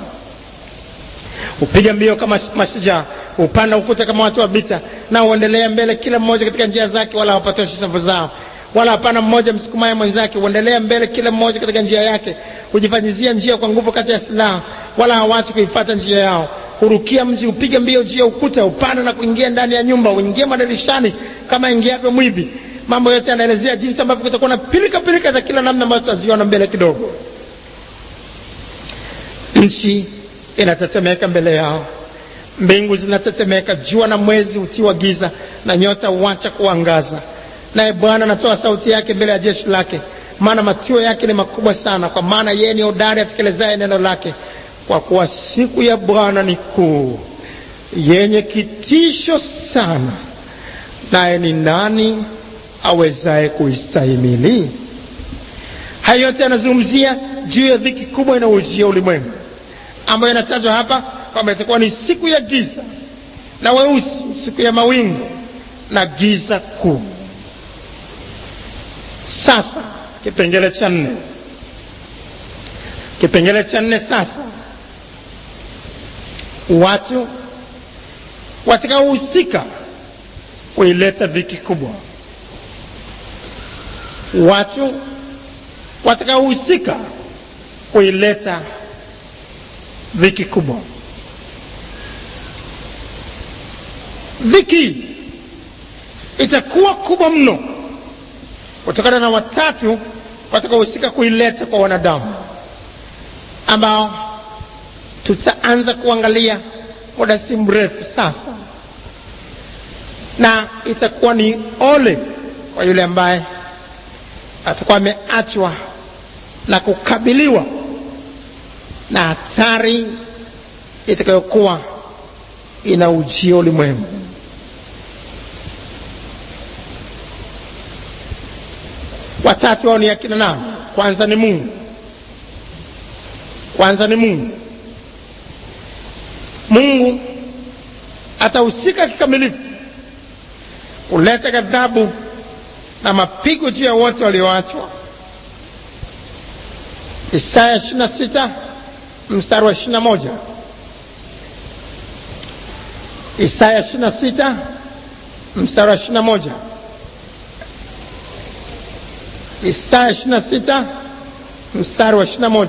Upiga mbio kama mashujaa, upanda ukuta kama watu wa vita, na uendelea mbele kila mmoja katika njia zake, wala hawapatoshi safu zao, wala hapana mmoja msukumaye mwenzake. Uendelea mbele kila mmoja katika njia yake, hujifanyizia njia kwa nguvu kati ya silaha, wala hawachi kuifuata njia yao. Hurukia mji, upiga mbio juu ya ukuta, upanda na kuingia ndani ya nyumba, uingia madirishani kama ingiavyo mwivi. Mambo yote yanaelezea jinsi ambavyo kutakuwa na pilika za kila namna ambazo tutaziona mbele kidogo. Nchi inatetemeka mbele yao, mbingu zinatetemeka, jua na mwezi hutiwa giza, na nyota huacha kuangaza. Naye Bwana anatoa sauti yake mbele ya jeshi lake, maana matio yake ni makubwa sana. Kwa maana yeye ni hodari atekelezaye neno lake. Kwa kuwa siku ya Bwana ni kuu, yenye kitisho sana, naye ni nani awezaye kuistahimili? Hayo yote yanazungumzia juu ya dhiki kubwa inayoujia ulimwengu, ambayo inatajwa hapa kwamba itakuwa ni siku ya giza na weusi, siku ya mawingu na giza kuu. Sasa kipengele cha 4. Kipengele cha 4 sasa, watu watakaohusika kuileta dhiki kubwa. Watu watakaohusika kuileta dhiki kubwa. Dhiki itakuwa kubwa mno kutokana na watatu watakaohusika kuileta kwa wanadamu, ambao tutaanza kuangalia muda si mrefu sasa. Na itakuwa ni ole kwa yule ambaye atakuwa ameachwa na kukabiliwa na hatari itakayokuwa inaujia ulimwengu. Watatu wao ni akina nani? Kwanza ni Mungu. Mungu atahusika kikamilifu kuleta ghadhabu na mapigo juu ya wote walioachwa. Isaya 26 mstari wa 21. Isaya 26 mstari wa 21. Isaya 26 mstari wa 21.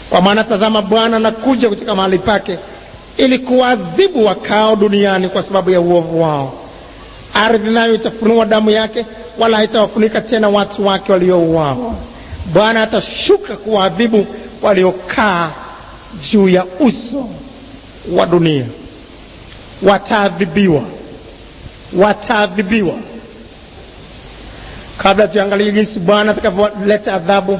Kwa maana tazama, Bwana anakuja kutoka mahali pake ili kuadhibu wakao duniani kwa sababu ya uovu wao. Ardhi nayo itafunua damu yake, wala haitawafunika tena watu wake waliouawa. Bwana atashuka kuadhibu waliokaa juu ya uso wa dunia. Wataadhibiwa. Kabla tuangalie jinsi Bwana atakavyoleta adhabu,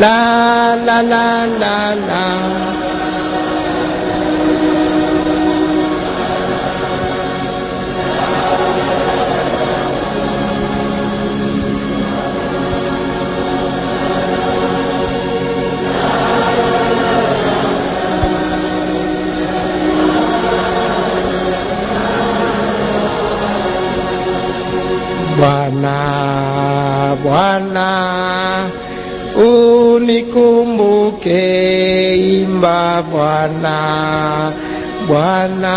La la la la la. Bwana, Bwana, unikumbuke, imba Bwana, Bwana.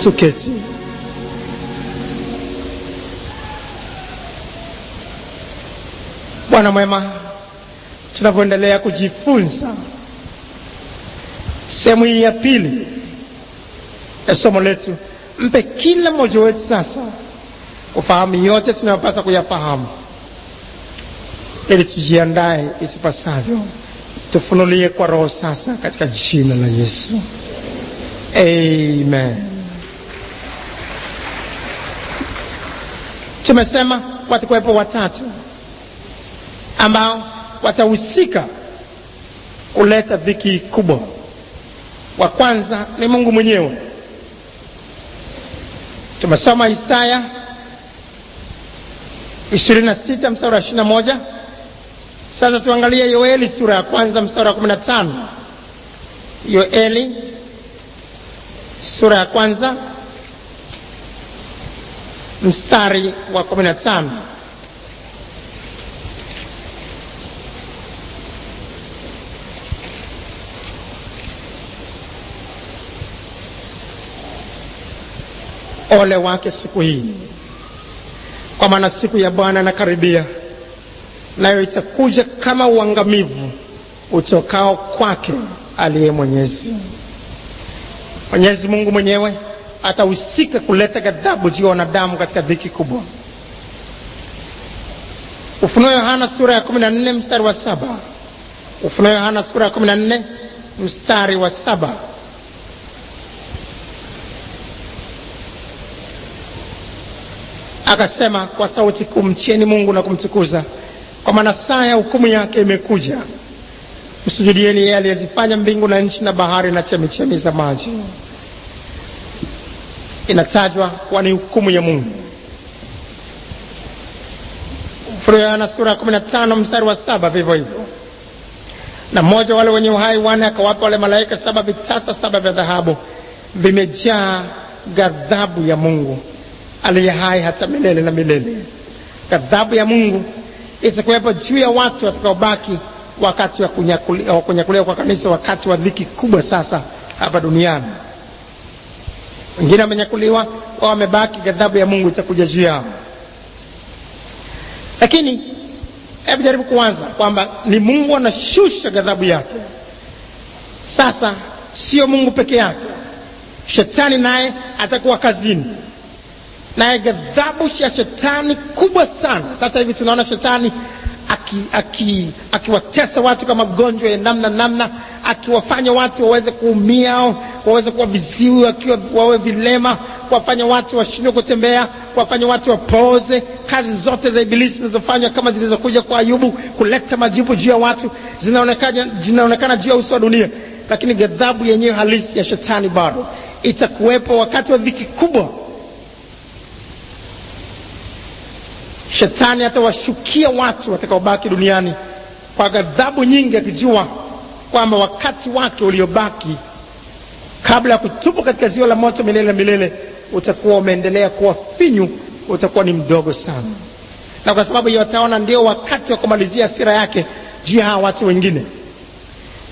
Tuketi. Bwana mwema, tunapoendelea kujifunza sehemu hii ya pili ya somo letu, mpe kila mmoja wetu sasa ufahamu yote tunayopaswa kuyafahamu, ili tujiandae itupasavyo. Tufunulie kwa Roho sasa katika jina la Yesu. Amen. Tumesema watakuwepo watatu ambao watahusika kuleta dhiki kubwa. Wa kwanza ni Mungu mwenyewe. Tumesoma Isaya 26 mstari wa 21. Sasa tuangalie Yoeli sura ya kwanza mstari wa 15. Yoeli sura ya kwanza mstari wa 15. Ole wake siku hii, kwa maana siku ya Bwana inakaribia, nayo itakuja kama uangamivu utokao kwake aliye Mwenyezi. Mwenyezi Mungu mwenyewe atahusika kuleta ghadhabu juu ya wanadamu katika dhiki kubwa. Ufunuo Yohana sura ya 14 mstari wa 7. Ufunuo Yohana sura ya 14 mstari wa 7. Akasema kwa sauti kuu, mcheni Mungu na kumtukuza, kwa maana saa ya hukumu yake imekuja. Msujudieni yeye aliyezifanya mbingu na nchi na bahari na chemichemi za maji. Inatajwa kuwa ni hukumu ya Mungu. Ufunuo Yohana sura ya 15 mstari wa 7 vivyo hivyo. Na mmoja wale wenye uhai wane akawapa wale malaika 7 vitasa 7 vya dhahabu, vimejaa ghadhabu ya Mungu aliye hai hata milele na milele. Ghadhabu ya Mungu itakuwepo juu ya watu watakaobaki wakati wa kunyakuliwa kwa kanisa, wakati wa dhiki kubwa sasa hapa duniani. Wengine wamenyakuliwa, wao wamebaki, ghadhabu ya Mungu itakuja juu yao. Lakini hebu jaribu kuanza kwamba ni Mungu anashusha ghadhabu yake. Sasa sio Mungu peke yake, Shetani naye atakuwa kazini. Naye ghadhabu ya Shetani kubwa sana. Sasa hivi tunaona Shetani akiwatesa watu kama gonjwa ya namna, akiwafanya watu waweze kuumia, waweze kuwa viziwi, wawe vilema, kuwafanya watu washindwe kutembea, kuwafanya watu wapoze. Kazi zote za Ibilisi zinazofanywa kama zilizokuja kwa Ayubu kuleta majibu juu ya watu zinaonekana juu ya uso wa dunia. Lakini ghadhabu yenyewe halisi ya Shetani bado itakuwepo wakati wa dhiki kubwa. Shetani atawashukia watu watakaobaki duniani kwa ghadhabu nyingi, akijua kwamba wakati wake uliobaki kabla ya kutupwa katika ziwa la moto milele na milele utakuwa umeendelea kuwa finyu, utakuwa ni mdogo sana. Na kwa sababu hiyo ataona ndio wakati wa kumalizia hasira yake juu ya watu wengine.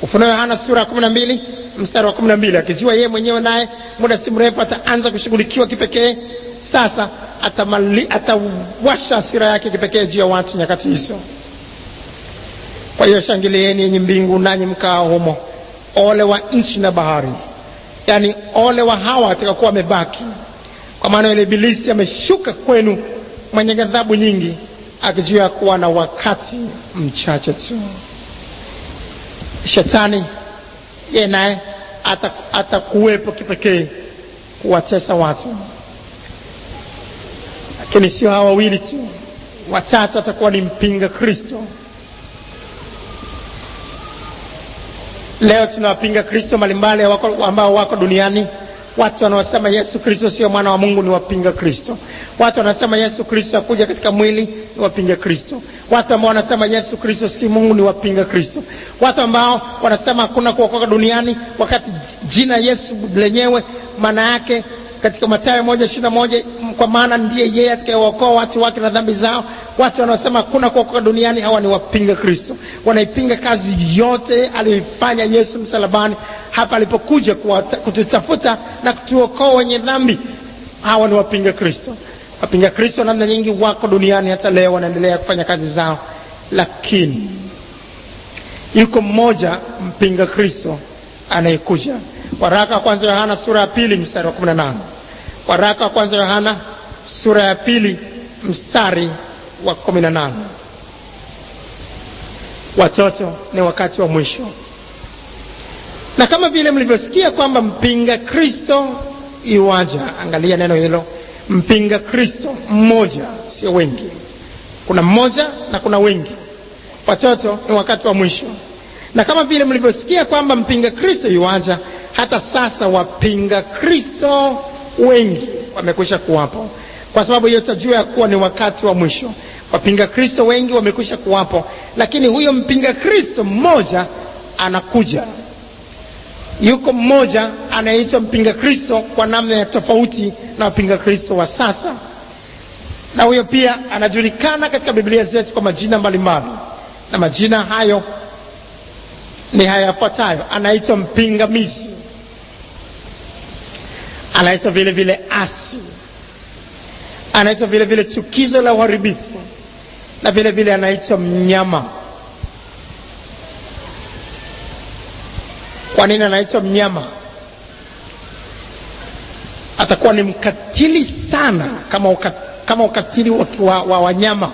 Ufunuo Yohana sura ya 12 mstari wa 12, akijua yeye mwenyewe naye muda si mrefu ataanza kushughulikiwa kipekee. Sasa atawasha hasira yake kipekee juu ya watu nyakati hizo. Kwa hiyo shangilieni yenye mbingu nanyi mkao humo, ole wa nchi na bahari. Yani ole wa hawa watakaokuwa wamebaki, Kwa maana yule ibilisi ameshuka kwenu mwenye ghadhabu nyingi, akijua kuwa na wakati mchache tu. Shetani yeye naye atakuwepo kipekee kuwatesa watu, lakini sio hawa wawili tu, watatu atakuwa ni mpinga Kristo. Leo tunawapinga Kristo mbalimbali ambao wako duniani. Watu wanaosema Yesu Kristo sio mwana wa Mungu ni wapinga Kristo. Watu wanasema Yesu Kristo hakuja katika mwili ni wapinga Kristo. Watu ambao wanasema Yesu Kristo si Mungu ni wapinga Kristo. Watu ambao wanasema hakuna kuokoka duniani, wakati jina Yesu lenyewe maana yake katika Mathayo 1:21, kwa maana ndiye yeye atakayewaokoa watu wake na dhambi zao. Watu wanaosema hakuna kuokoka duniani, hawa ni wapinga Kristo. Wanaipinga kazi yote aliyoifanya Yesu msalabani hapa alipokuja kututafuta na kutuokoa wenye dhambi. Hawa ni wapinga Kristo. Wapinga Kristo namna nyingi wako duniani hata leo, wanaendelea kufanya kazi zao, lakini yuko mmoja mpinga Kristo anayekuja. Waraka wa kwanza Yohana sura ya 2 mstari wa 18. Waraka wa kwanza Yohana sura ya 2 mstari wa 18. Watoto, ni wakati wa mwisho. Na kama vile mlivyosikia kwamba mpinga Kristo iwaja, angalia neno hilo, mpinga Kristo mmoja, sio wengi. Kuna mmoja na kuna wengi. Watoto, ni wakati wa mwisho. Na kama vile mlivyosikia kwamba mpinga Kristo iwaja, hata sasa wapinga Kristo wengi wamekwisha kuwapo. Kwa sababu hiyo tutajua ya kuwa ni wakati wa mwisho. Wapinga Kristo wengi wamekwisha kuwapo, lakini huyo mpinga Kristo mmoja anakuja. Yuko mmoja anaitwa mpinga Kristo kwa namna ya tofauti na wapinga Kristo wa sasa. Na huyo pia anajulikana katika Biblia zetu kwa majina mbalimbali. Na majina hayo ni haya yafuatayo. Anaitwa mpingamizi, anaitwa vile vile asi, anaitwa vile vile chukizo la uharibifu, na vile vile anaitwa mnyama. Kwa nini anaitwa mnyama? Atakuwa ni mkatili sana kama ukatili wa wanyama.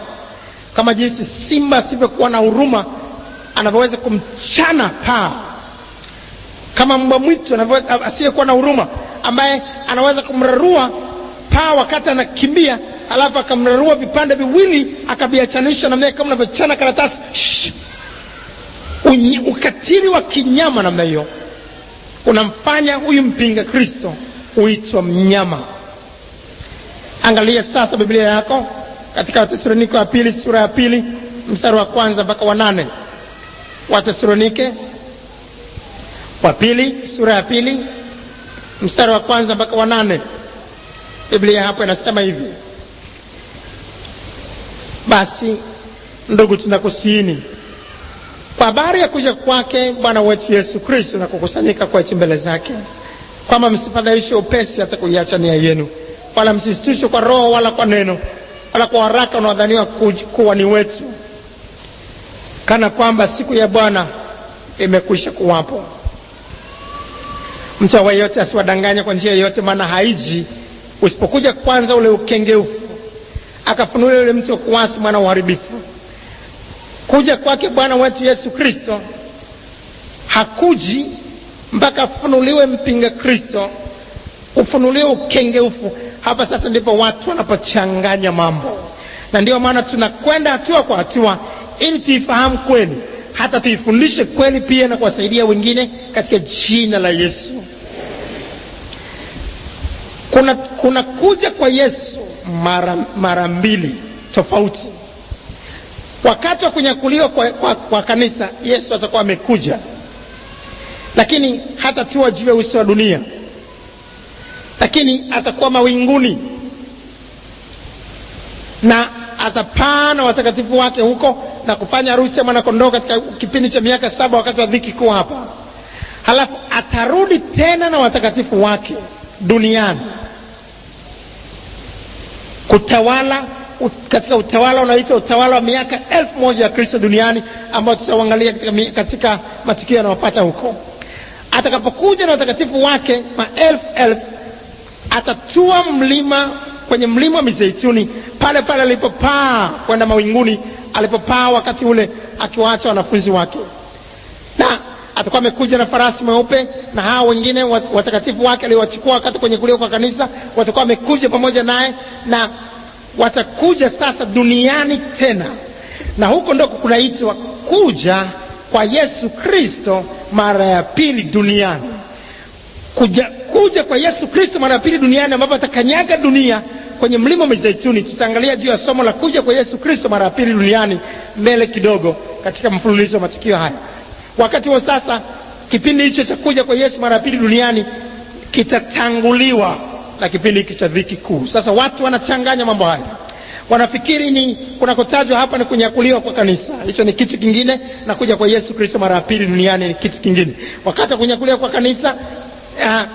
Kama jinsi simba asivyokuwa na huruma anavyoweza kumchana paa, kama mbwa mwitu anavyoweza asiyekuwa na huruma ambaye anaweza kumrarua paa wakati anakimbia, alafu akamrarua vipande viwili akaviachanisha namna kama unavyochana karatasi. Ukatili wa kinyama namna hiyo unamfanya huyu mpinga Kristo huitwa mnyama. Angalia sasa Biblia yako katika Wathesalonike wa pili sura ya 2 mstari wa 1 mpaka wa 8. Wathesalonike wa pili sura ya 2 mstari wa 1 mpaka wa 8. Biblia hapo inasema hivi: basi ndugu, tunakusiini kwa habari ya kuja kwake Bwana wetu Yesu Kristo na kukusanyika kwetu mbele zake, kwamba msifadhaishwe upesi hata kuiacha nia yenu, wala msisitishwe kwa roho wala kwa neno wala kwa haraka unaodhaniwa kuwa ni wetu, kana kwamba siku ya Bwana imekwisha kuwapo. Mtu awaye yote asiwadanganya kwa njia yoyote, maana haiji usipokuja kwanza ule ukengeufu, akafunulia ule mtu wa kuasi, mwana uharibifu. Kuja kwake Bwana wetu Yesu Kristo hakuji mpaka afunuliwe mpinga Kristo, ufunuliwe ukengeufu. Hapa sasa ndipo watu wanapochanganya mambo, na ndio maana tunakwenda hatua kwa hatua ili tuifahamu kweli, hata tuifundishe kweli pia na kuwasaidia wengine katika jina la Yesu. Kuna kuja kwa Yesu mara mbili tofauti. Wakati wa kunyakuliwa kwa kanisa, Yesu atakuwa amekuja, lakini hatatua juu ya uso wa dunia, lakini atakuwa mawinguni na atapaa na watakatifu wake huko na kufanya harusi ya mwanakondoo katika kipindi cha miaka 7 wakati wa dhiki kuu hapa. Halafu atarudi tena na watakatifu wake duniani kutawala katika utawala unaoitwa utawala wa miaka 1000 ya Kristo duniani, ambao tutauangalia katika matukio yanayopata huko. Atakapokuja na watakatifu wake 1000 atatua kwenye mlima wa Mizeituni, pale pale alipopaa kwenda mawinguni, alipopaa wakati ule akiwaacha wanafunzi wake. Na atakuwa amekuja na farasi mweupe, na hao wengine watakatifu wake aliowachukua wakati kwenye kulia kwa kanisa watakuwa wamekuja pamoja naye, na watakuja sasa duniani tena. Na huko ndiko kunaitwa kuja kwa Yesu Kristo mara ya pili duniani. Kuja kwa Yesu Kristo mara ya pili duniani, ambapo atakanyaga dunia kwenye mlima wa Mizeituni. Tutaangalia juu ya somo la kuja kwa Yesu Kristo mara ya pili duniani mbele kidogo katika mfululizo wa matukio haya. Wakati huo sasa, kipindi hicho cha kuja kwa Yesu mara ya pili duniani kitatanguliwa na kipindi hiki cha dhiki kuu. Sasa watu wanachanganya mambo haya, wanafikiri ni kunakotajwa hapa ni kunyakuliwa kwa kanisa, hicho ni kitu kingine, na kuja kwa Yesu Kristo mara ya pili duniani ni kitu kingine. Wakati wa kunyakuliwa kwa kanisa,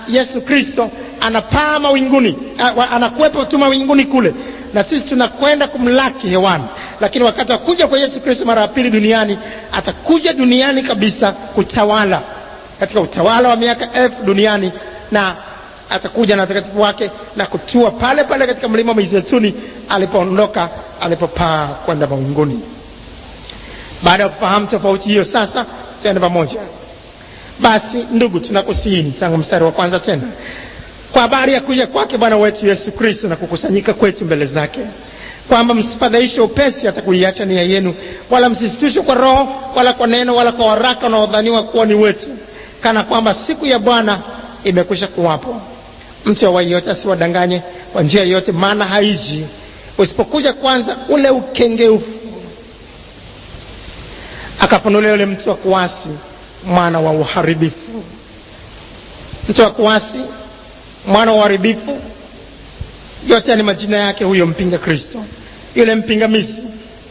Yesu Kristo anapaa mawinguni, anakuwepo tu mawinguni kule, na sisi tunakwenda kumlaki hewani. Lakini wakati wa kuja kwa Yesu Kristo mara ya pili duniani, atakuja duniani kabisa kutawala katika utawala wa miaka 1000 duniani, na atakuja na watakatifu wake na kutua pale pale katika mlima wa Mizeituni alipoondoka, alipopaa kwenda mawinguni. Baada ya kufahamu tofauti hiyo, sasa tutaenda pamoja. Basi ndugu, tunakusihi tangu mstari wa kwanza tena, kwa habari ya kuja kwake Bwana wetu Yesu Kristo na kukusanyika kwetu mbele zake, kwamba msifadhaishe upesi hata kuiacha nia yenu, wala msisitishwe kwa roho, wala kwa neno, wala kwa waraka unaodhaniwa kuwa ni wetu, kana kwamba siku ya Bwana imekwisha kuwapo. Mtu awaye yote asiwadanganye kwa njia yote, maana haiji usipokuja kwanza ule ukengeufu, akafunulia yule mtu wa kuasi, mwana wa uharibifu. Mtu wa kuasi, mwana wa uharibifu, yote ni majina yake huyo mpinga Kristo. Yule mpingamizi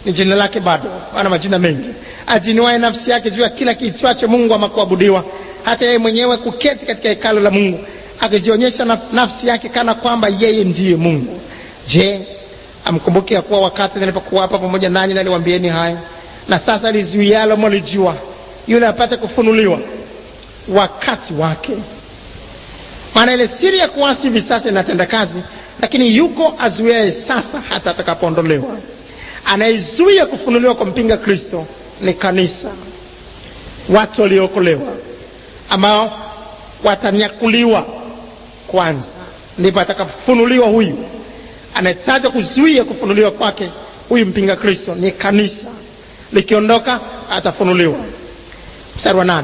ni jina lake bado, ana majina mengi. Ajinuaye nafsi yake juu ya kila kiitwacho Mungu ama kuabudiwa, hata yeye mwenyewe kuketi katika hekalu la Mungu, akijionyesha nafsi yake kana kwamba yeye ndiye Mungu. Je, amkumbuke ya kuwa wakati nilipokuwa hapa pamoja nanyi naliwaambieni haya? Na sasa lizuialo mwalijua, yule apate kufunuliwa wakati wake. Maana ile siri ya kuasi hivi sasa inatenda kazi, lakini yuko azuiaye sasa hata atakapoondolewa. Anayezuia kufunuliwa kwa mpinga Kristo ni kanisa, watu waliokolewa ambao watanyakuliwa kwanza, ndipo atakapofunuliwa huyu. Anayetaja kuzuia kufunuliwa kwake huyu mpinga Kristo ni kanisa, likiondoka atafunuliwa. Mstari wa 8,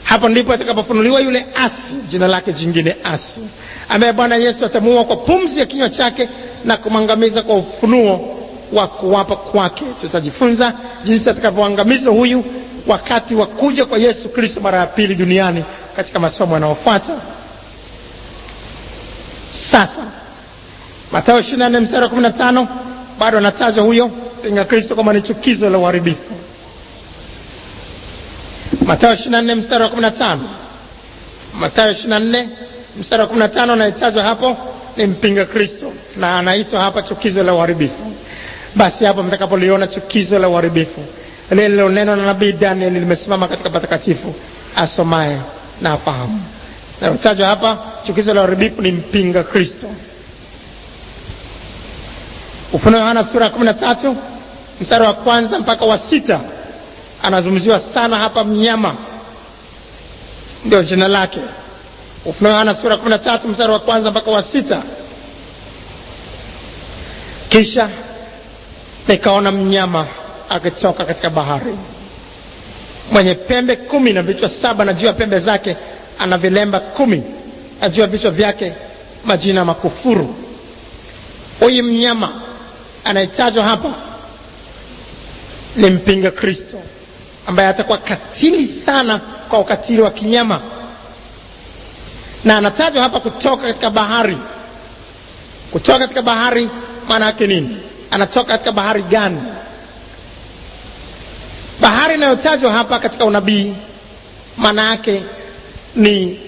hapo ndipo atakapofunuliwa yule asi, jina lake jingine asi, ambaye Bwana Yesu atamuua kwa pumzi ya kinywa chake na kumangamiza kwa ufunuo wa kuwapa kwake. Tutajifunza jinsi atakavyoangamiza huyu wakati wa kuja kwa Yesu Kristo mara ya pili duniani katika masomo yanayofuata. Sasa Mathayo 24 mstari wa 15 bado anatajwa huyo mpinga Kristo kama ni chukizo la uharibifu. Mathayo 24 mstari wa 15, Mathayo 24 mstari wa 15 anayetajwa hapo ni mpinga Kristo, na anaitwa hapa chukizo la uharibifu. Basi hapo mtakapoliona chukizo la uharibifu lile neno na nabii Daniel limesimama katika patakatifu, asomaye na afahamu. Na anatajwa hapa chukizo la uharibifu ni mpinga Kristo. Ufunuo Yohana sura 13 mstari wa 1 mpaka wa 6 anazungumziwa sana hapa mnyama, ndio jina lake. Ufunuo Yohana sura 13 mstari wa 1 mpaka wa 6. Kisha nikaona mnyama akitoka katika bahari, mwenye pembe 10 na vichwa 7, na juu ya pembe zake ana vilemba 10, na juu ya vichwa vyake majina makufuru. Huyu mnyama anayetajwa hapa ni mpinga Kristo, ambaye atakuwa katili sana kwa ukatili wa kinyama. Na anatajwa hapa kutoka katika bahari. Kutoka katika bahari maana yake nini? Anatoka katika bahari gani? Bahari inayotajwa hapa katika unabii maana yake ni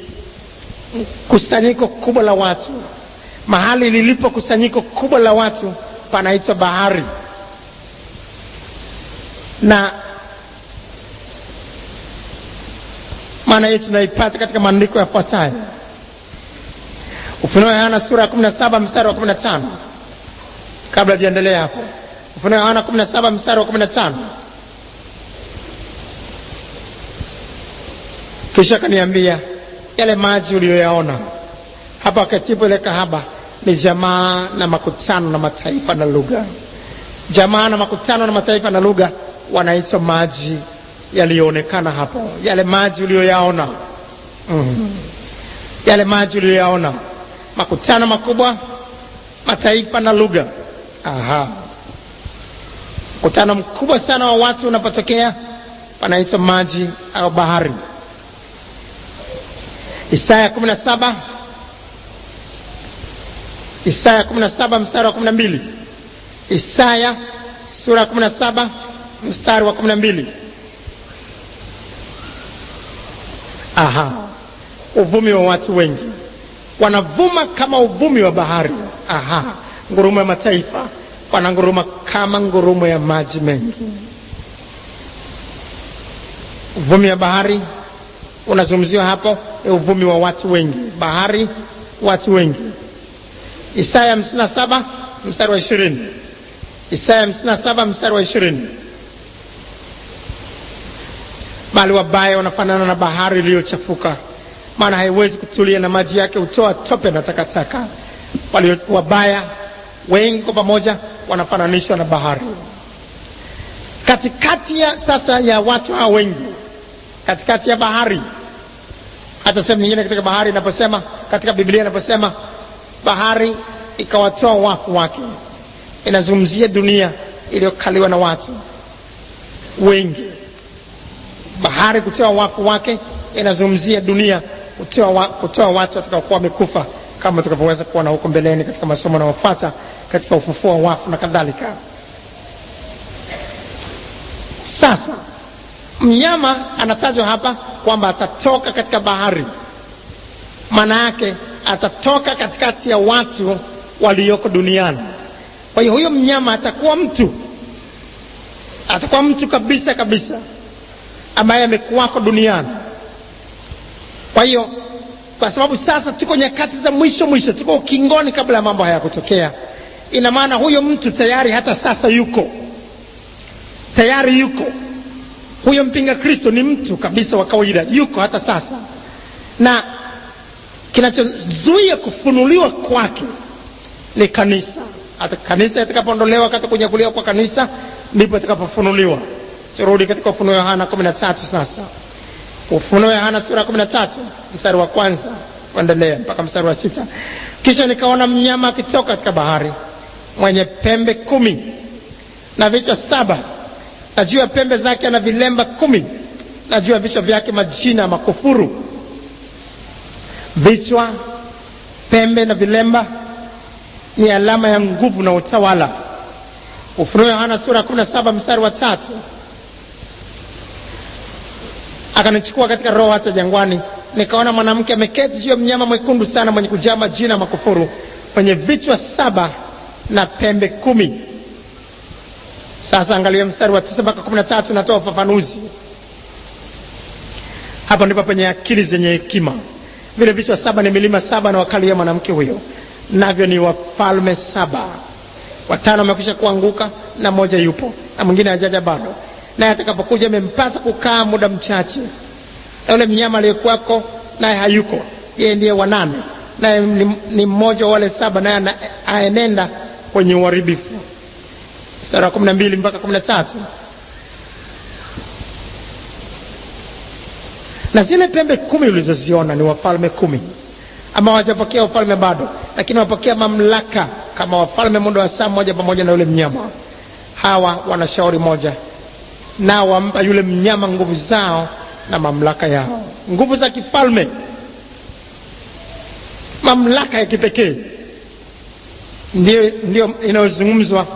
kusanyiko kubwa la watu. Mahali lilipo kusanyiko kubwa la watu panaitwa bahari. Na maana hii tunaipata katika maandiko yafuatayo. Ufunuo Yohana sura ya 17 mstari wa 15. Kabla tuendelee hapo, Ufunuo Yohana 17 mstari wa 15. Kisha kaniambia, yale maji uliyoyaona hapa katibu ile kahaba ni jamaa na makutano na mataifa na lugha. Jamaa na makutano na mataifa na lugha wanaitwa maji yaliyoonekana hapo. Yale maji uliyoyaona, yale maji uliyoyaona, makutano makubwa, mataifa na lugha. Mkutano mkubwa sana wa watu unapotokea panaitwa maji au bahari. Isaya 17 mstari wa 12. Isaya sura 17 mstari wa 12. Uvumi wa watu wengi, wanavuma kama uvumi wa bahari. Ngurumo ya mataifa wananguruma kama ngurumo ya maji mengi. Uvumi wa bahari unazungumziwa hapo, ni uvumi wa watu wengi. Bahari, watu wengi. Isaya 57 mstari wa 20. Isaya 57 mstari wa 20. Bali wabaya wanafanana na bahari iliyochafuka, maana haiwezi kutulia na maji yake hutoa tope na takataka. Wale wabaya wengi kwa pamoja wanafananishwa na bahari. Katikati ya sasa ya watu hao wengi, katikati ya bahari, hata sehemu nyingine katika bahari inaposema, katika Biblia inaposema bahari ikawatoa wafu wake, inazungumzia dunia iliyokaliwa na watu wengi. Bahari kutoa wafu wake inazungumzia dunia kutoa watu watakaokuwa wamekufa, kama tutakavyoweza kuona huko mbeleni katika masomo yanayofuata katika ufufuo wa wafu na kadhalika. Sasa mnyama anatajwa hapa kwamba atatoka katika bahari. Maana yake atatoka katikati ya watu walioko duniani. Kwa hiyo huyo mnyama atakuwa mtu kabisa kabisa ambaye amekuwako duniani. Kwa hiyo kwa sababu sasa tuko nyakati za mwisho, tuko ukingoni kabla ya mambo haya kutokea, ina maana huyo mtu tayari hata sasa yuko. Huyo mpinga Kristo ni mtu kabisa wa kawaida, yuko hata sasa. Na kinachozuia kufunuliwa kwake ni kanisa. Hata kanisa itakapoondolewa, katika kunyakuliwa kwa kanisa, ndipo itakapofunuliwa. Turudi katika Ufunuo Yohana 13 sasa. Ufunuo Yohana sura 13 mstari wa 1 kuendelea mpaka mstari wa 6. Kisha nikaona mnyama akitoka katika bahari, mwenye pembe 10 na vichwa 7, na juu ya pembe zake ana vilemba 10, na juu ya vichwa vyake majina ya makufuru. Vichwa, pembe na vilemba ni alama ya nguvu na utawala. Ufunuo Yohana sura 17 mstari wa 3. Akanichukua katika roho hata jangwani, nikaona mwanamke ameketi juu ya mnyama mwekundu sana, mwenye kujaa majina ya makufuru, mwenye vichwa 7 na pembe 10. Sasa angalia mstari wa 9 mpaka 13, natoa ufafanuzi. Hapa ndipo penye akili zenye hekima. Vile vichwa 7 ni milima 7 na wakali ya mwanamke huyo, navyo ni wafalme 7. 5 wamekwisha kuanguka na moja yupo, na mwingine hajaja bado. Naye atakapokuja imempasa kukaa muda mchache. Na yule mnyama aliyekuwako naye hayuko, yeye ndiye wa 8, naye ni mmoja wa wale 7, naye aenenda kwenye uharibifu. Mstari wa 12 mpaka 13. Na zile pembe 10 ulizoziona ni wafalme 10, ama hawajapokea ufalme bado, lakini wapokea mamlaka kama wafalme muda wa saa moja pamoja na yule mnyama. Hawa wana shauri moja, na wampa yule mnyama nguvu zao na mamlaka yao. Nguvu za kifalme, mamlaka ya kipekee, ndio inayozungumzwa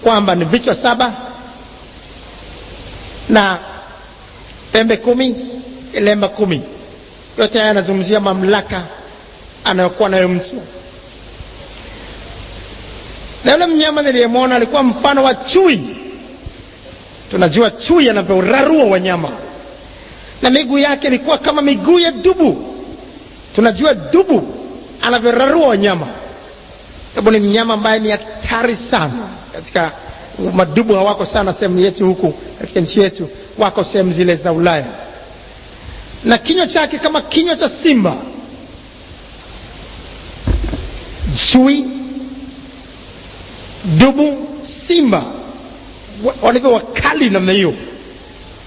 kwamba ni vichwa 7 na pembe 10, lemba 10. Yote haya yanazungumzia mamlaka anayokuwa nayo mtu. Na yule mnyama niliyemwona alikuwa mfano wa chui. Tunajua chui anavyorarua wanyama, na miguu yake ilikuwa kama miguu ya dubu. Tunajua dubu anavyorarua wanyama. Hebu ni mnyama ambaye ni hatari sana. Katika madubu hawako sana sehemu yetu huku, katika nchi yetu wako sehemu zile za Ulaya. Na kinywa chake kama kinywa cha simba. Chui, dubu, simba walivyo wakali namna hiyo.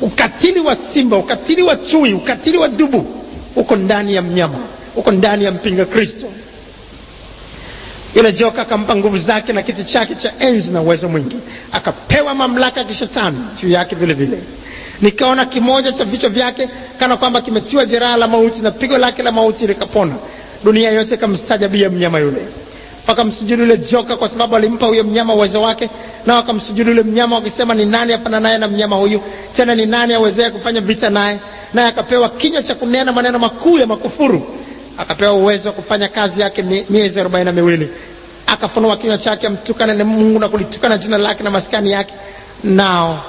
Ukatili wa simba, ukatili wa chui, ukatili wa dubu uko ndani ya mnyama, uko ndani ya mpinga Kristo. Yule joka akampa nguvu zake na kiti chake cha enzi na uwezo mwingi, akapewa mamlaka ya kishetani juu yake vile vile. Nikaona kimoja cha vichwa vyake kana kwamba kimetiwa jeraha la mauti, na pigo lake la mauti likapona. Dunia yote ikamstajabia mnyama yule. Wakamsujudu yule joka kwa sababu alimpa huyo mnyama uwezo wake, na wakamsujudu yule mnyama wakisema, ni nani afananaye na mnyama huyu? Tena ni nani awezaye kufanya vita naye? Naye akapewa kinywa cha kunena maneno makuu ya makufuru. Akapewa uwezo wa kufanya kazi yake miezi 42. Akafunua kinywa chake mtukane na Mungu na kulitukana jina lake na maskani yake, nao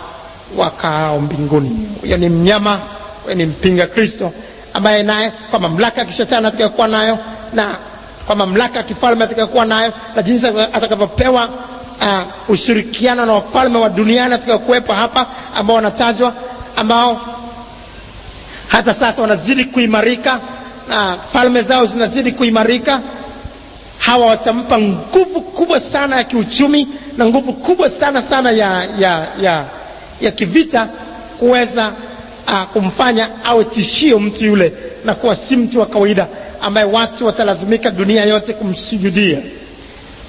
wakao mbinguni. Huyo ni mnyama, huyo ni mpinga Kristo, ambaye naye kwa mamlaka ya kishetani atakayokuwa nayo, na kwa mamlaka ya kifalme atakayokuwa nayo, na jinsi atakavyopewa ushirikiano na wafalme wa duniani atakayokuwepo hapa, ambao wanatajwa, ambao hata sasa wanazidi kuimarika, falme zao zinazidi kuimarika. Hawa watampa nguvu kubwa sana ya kiuchumi na nguvu kubwa sana ya kivita, kuweza kumfanya awe tishio mtu yule, na kuwa si mtu wa kawaida ambaye watu watalazimika dunia yote kumsujudia.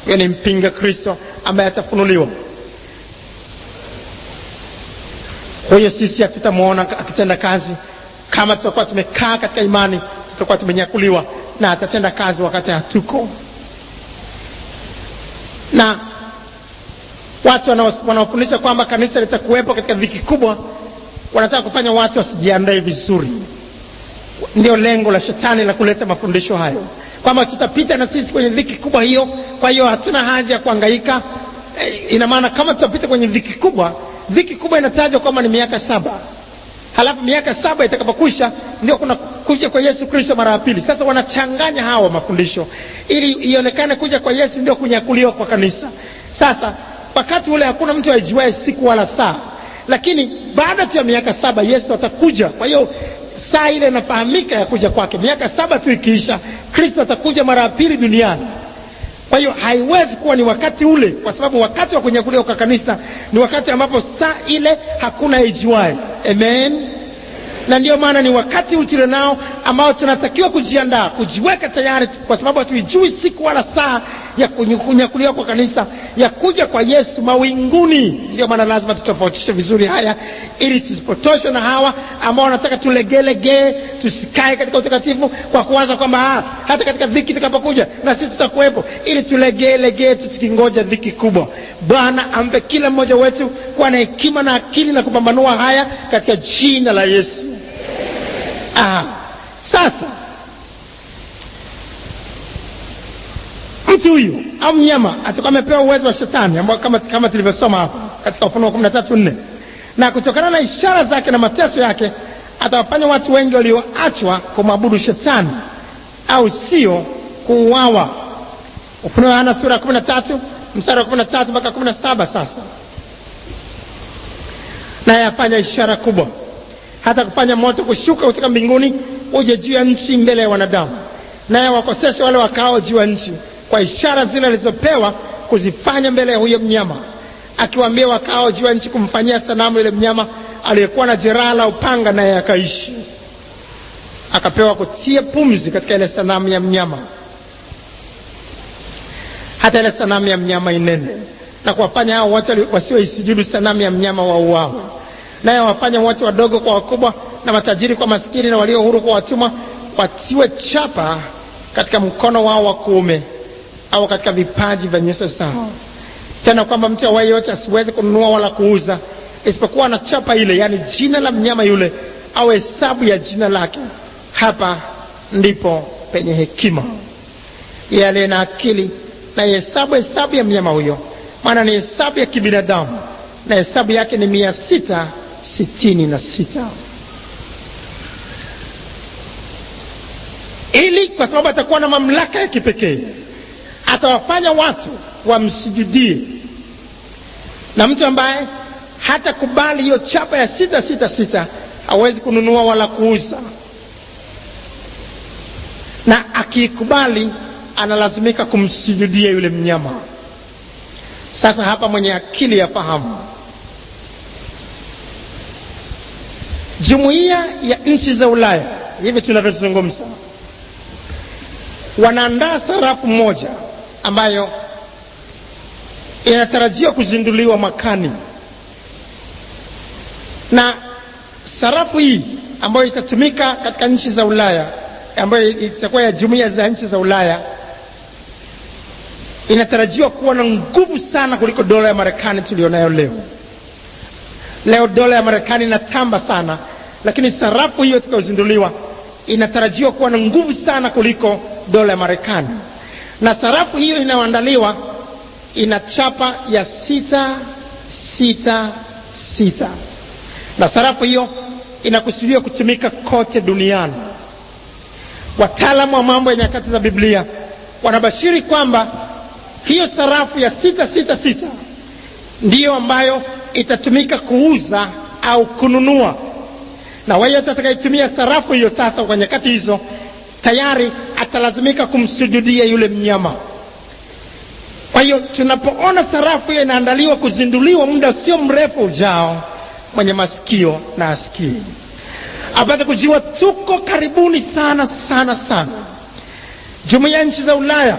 Huyo ni mpinga Kristo ambaye atafunuliwa. Huyo sisi hatutamuona akitenda kazi. Kama tutakuwa tumekaa katika imani, tutakuwa tumenyakuliwa, na atatenda kazi wakati hatuko. Na watu wanaofundisha kwamba kanisa litakuwepo katika dhiki kubwa, wanataka kufanya watu wasijiandae vizuri. Ndio lengo la shetani la kuleta mafundisho hayo, kwamba tutapita na sisi kwenye dhiki kubwa hiyo, kwa hiyo hatuna haja ya kuhangaika. Ina maana kama tutapita kwenye dhiki kubwa inatajwa kama ni miaka 7. Halafu miaka 7 itakapokwisha ndio kuna kuja kwa Yesu Kristo mara ya pili. Sasa wanachanganya hawa mafundisho ili ionekane kuja kwa Yesu ndio kunyakuliwa kwa kanisa. Sasa wakati ule hakuna mtu ajuaye siku wala saa, lakini baada ya miaka 7 Yesu atakuja. Kwa hiyo saa ile inafahamika ya kuja kwake. Miaka 7 tu ikiisha, Kristo atakuja mara ya pili duniani. Kwa hiyo haiwezi kuwa ni wakati ule, kwa sababu wakati wa kunyakuliwa kwa kanisa ni wakati ambapo saa ile hakuna ajuaye. Amen. Na ndio maana ni wakati utile nao ambao tunatakiwa kujiandaa, kujiweka tayari, kwa sababu hatuijui siku wala saa ya kunyakuliwa kwa kanisa, ya kuja kwa Yesu mawinguni. Ndio maana lazima tutofautishe vizuri haya, ili tusipotoshwe na hawa ambao wanataka tulegelegee, tusikae katika utakatifu kwa kuanza kwamba hata katika dhiki itakapokuja na sisi tutakuwepo, ili tulegelegee tukingoja dhiki kubwa. Bwana ampe kila mmoja wetu kuwa na hekima na akili na kupambanua haya katika jina la Yesu. Sasa mtu huyu au mnyama atakuwa amepewa uwezo wa shetani, ambao kama tulivyosoma hapa katika Ufunuo 13:4, na kutokana na ishara zake na mateso yake atawafanya watu wengi walioachwa kumwabudu shetani, au sio kuuawa. Ufunuo Yohana sura 13 mstari wa 13 mpaka 17. Sasa naye afanya ishara kubwa, hata kufanya moto kushuka kutoka mbinguni uje juu ya nchi mbele ya wanadamu, naye wakosesha wale wakao juu ya nchi kwa ishara zile alizopewa kuzifanya mbele ya huyo mnyama, akiwaambia wakao juu ya nchi kumfanyia sanamu yule mnyama aliyekuwa na jeraha la upanga, naye akaishi. Akapewa kutia pumzi katika ile sanamu ya mnyama, hata ile sanamu ya mnyama inene, na kuwafanya hao wote wasioisujudu sanamu ya mnyama wauao. Naye wafanya wote, wadogo kwa wakubwa, na matajiri kwa maskini, na walio huru kwa watumwa, watiwe chapa katika mkono wao wa kuume au katika vipaji vya nyuso zao. Tena kwamba mtu awaye yote asiweze kununua wala kuuza isipokuwa na chapa ile, yani jina la mnyama yule, au hesabu ya jina lake. Hapa ndipo penye hekima. Yeye aliye na akili na hesabu ya mnyama huyo, maana ni hesabu ya kibinadamu, na hesabu yake ni 666. Ili kwa sababu atakuwa na mamlaka ya kipekee. Atawafanya watu wamsujudie, na mtu ambaye hatakubali hiyo chapa ya 666 hawezi kununua wala kuuza, na akikubali analazimika kumsujudia yule mnyama. Sasa hapa mwenye akili yafahamu, jumuiya ya nchi za Ulaya hivi tunavyozungumza wanaandaa sarafu moja ambayo inatarajiwa kuzinduliwa mwakani, na sarafu hii ambayo itatumika katika nchi za Ulaya, ambayo itakuwa ya jumuiya za nchi za Ulaya, inatarajiwa kuwa na nguvu sana kuliko dola ya Marekani tulionayo leo. Leo dola ya Marekani inatamba sana, lakini sarafu hiyo itakayozinduliwa inatarajiwa kuwa na nguvu sana kuliko dola ya Marekani. Na sarafu hiyo inayoandaliwa ina chapa ya 666, na sarafu hiyo inakusudiwa kutumika kote duniani. Wataalamu wa mambo ya nyakati za Biblia wanabashiri kwamba hiyo sarafu ya 666 ndiyo ambayo itatumika kuuza au kununua, na wewe atakayetumia sarafu hiyo sasa kwa nyakati hizo tayari atalazimika kumsujudia yule mnyama. Kwa hiyo tunapoona sarafu hiyo inaandaliwa kuzinduliwa muda sio mrefu ujao, mwenye masikio na asikie, apate kujua tuko karibuni sana sana sana. Jumuiya ya nchi za Ulaya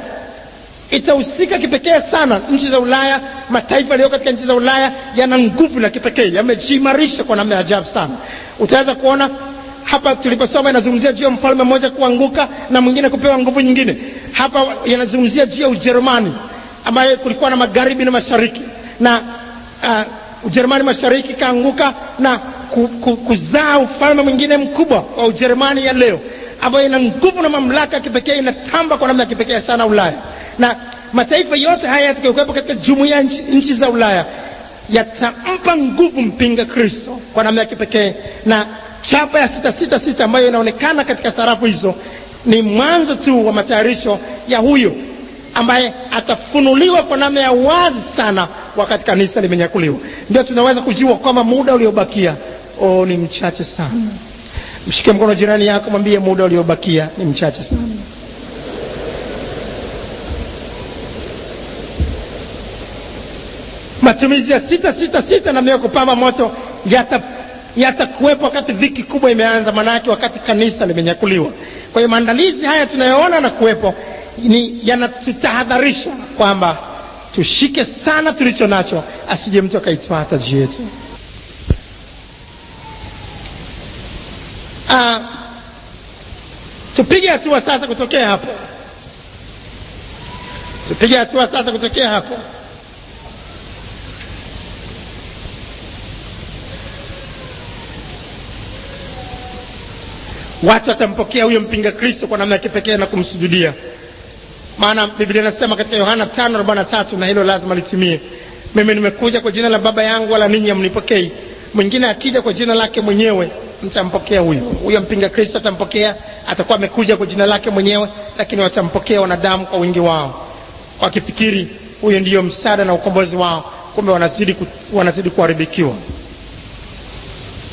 itahusika kipekee sana. Nchi za Ulaya, mataifa yaliyo katika nchi za Ulaya yana nguvu la kipekee, yamejiimarisha kwa namna ya ajabu sana. Utaweza kuona hapa tuliposoma inazungumzia juu ya mfalme mmoja kuanguka na mwingine kupewa nguvu nyingine. Hapa yanazungumzia juu ya Ujerumani ambaye kulikuwa na magharibi na mashariki, na Ujerumani mashariki kaanguka na kuzaa ufalme mwingine mkubwa wa Ujerumani ya leo, ambayo ina nguvu na mamlaka ya kipekee, inatamba kwa namna ya kipekee sana Ulaya. Na mataifa yote haya yatakayokuwepo katika jumuiya ya nchi za Ulaya yatampa nguvu mpinga Kristo kwa namna ya kipekee, na chapa ya 666 ambayo inaonekana katika sarafu hizo ni mwanzo tu wa matayarisho ya huyo ambaye atafunuliwa kwa namna ya wazi sana wakati kanisa limenyakuliwa. Ndio tunaweza kujua kwamba muda uliobakia ni mchache sana. Mshike mkono jirani yako, mwambie muda uliobakia ni mchache sana. Matumizi ya 666 na kupamba moto yatakuwepo wakati dhiki kubwa imeanza, manake wakati kanisa limenyakuliwa. Kwa hiyo maandalizi haya tunayoona na kuwepo yanatutahadharisha kwamba tushike sana tulicho nacho, asije mtu akaitwaa taji yetu. Tupige hatua sasa kutokea hapo. Tupige hatua sasa kutokea hapo. Watu watampokea huyo mpinga Kristo kwa namna ya kipekee na kumsujudia. Maana Biblia inasema katika Yohana 5:43, na hilo lazima litimie, mimi nimekuja kwa jina la Baba yangu wala ninyi hamnipokei. Mwingine akija kwa jina lake mwenyewe mtampokea huyo. Huyo mpinga Kristo atampokea, atakuwa amekuja kwa jina lake mwenyewe, lakini watampokea wanadamu kwa wingi wao, wakifikiri huyo ndiyo msaada na ukombozi wao, kumbe wanazidi kuharibikiwa.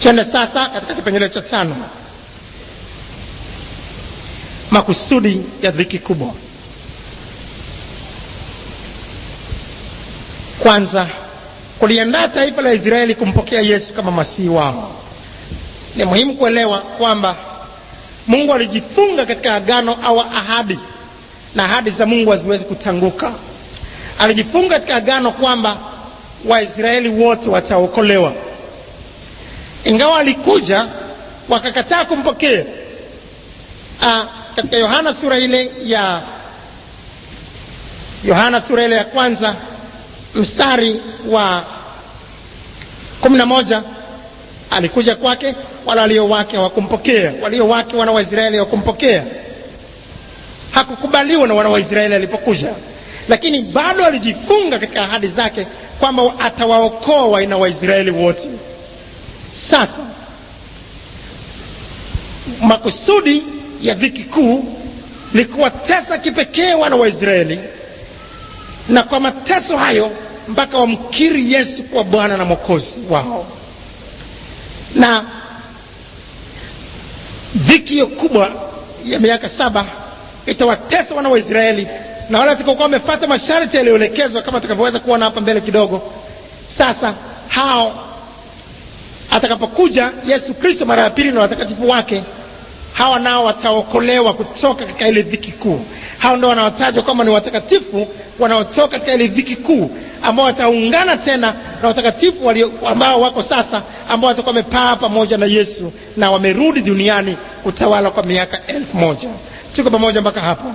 Twende sasa katika kipengele cha 5. Makusudi ya dhiki kubwa. Kwanza, kuliandaa taifa la Israeli kumpokea Yesu kama masihi wao. Ni muhimu kuelewa kwamba Mungu alijifunga katika agano au ahadi, na ahadi za Mungu haziwezi kutanguka. Alijifunga katika agano kwamba Waisraeli wote wataokolewa. Ingawa alikuja wakakataa kumpokea. Katika Yohana sura ile ya kwanza mstari wa 11, alikuja kwake wala walio wake hawakumpokea. Walio wake wana wa Israeli hawakumpokea. Hakukubaliwa na wana wa Israeli alipokuja, lakini bado alijifunga katika ahadi zake kwamba atawaokoa wana wa Israeli wote. Sasa makusudi ya dhiki kuu ni kuwatesa kipekee wana wa Israeli, na kwa mateso hayo mpaka wamkiri Yesu kuwa Bwana na Mwokozi wao. Na dhiki kubwa ya miaka 7 itawatesa wana wa Israeli, na wale watakaokuwa wamefuata masharti yaliyoelekezwa kama tutakavyoweza kuona hapa mbele kidogo. Sasa hao atakapokuja Yesu Kristo mara ya pili na watakatifu wake, hawa nao wataokolewa kutoka katika ile dhiki kuu. Hao ndio wanaotajwa kama ni watakatifu wanaotoka katika ile dhiki kuu, ambao wataungana tena na watakatifu ambao wako sasa, ambao watakuwa wamepaa pamoja na Yesu na wamerudi duniani kutawala kwa miaka 1000. Tuko pamoja mpaka hapo?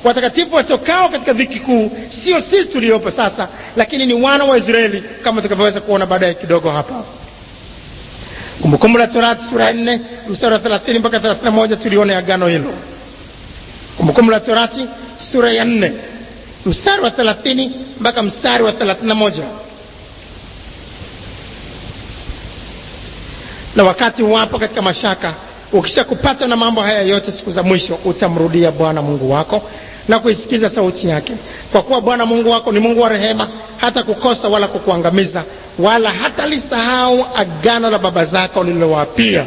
Watakatifu watokao katika dhiki kuu sio sisi tuliopo sasa, lakini ni wana wa Israeli, kama tutakavyoweza kuona baadaye kidogo hapa. Kumbukumbu la Torati sura 4 mstari wa 30 mpaka 31 tulione agano hilo. Kumbukumbu la Torati sura ya 4 mstari wa 30 mpaka mstari wa 31. Na wakati wapo katika mashaka, ukisha kupata na mambo haya yote siku za mwisho, utamrudia Bwana Mungu wako na kuisikiza sauti yake, kwa kuwa Bwana Mungu wako ni Mungu wa rehema, hata kukosa wala kukuangamiza, wala hata lisahau agano la baba zako nililowaapia.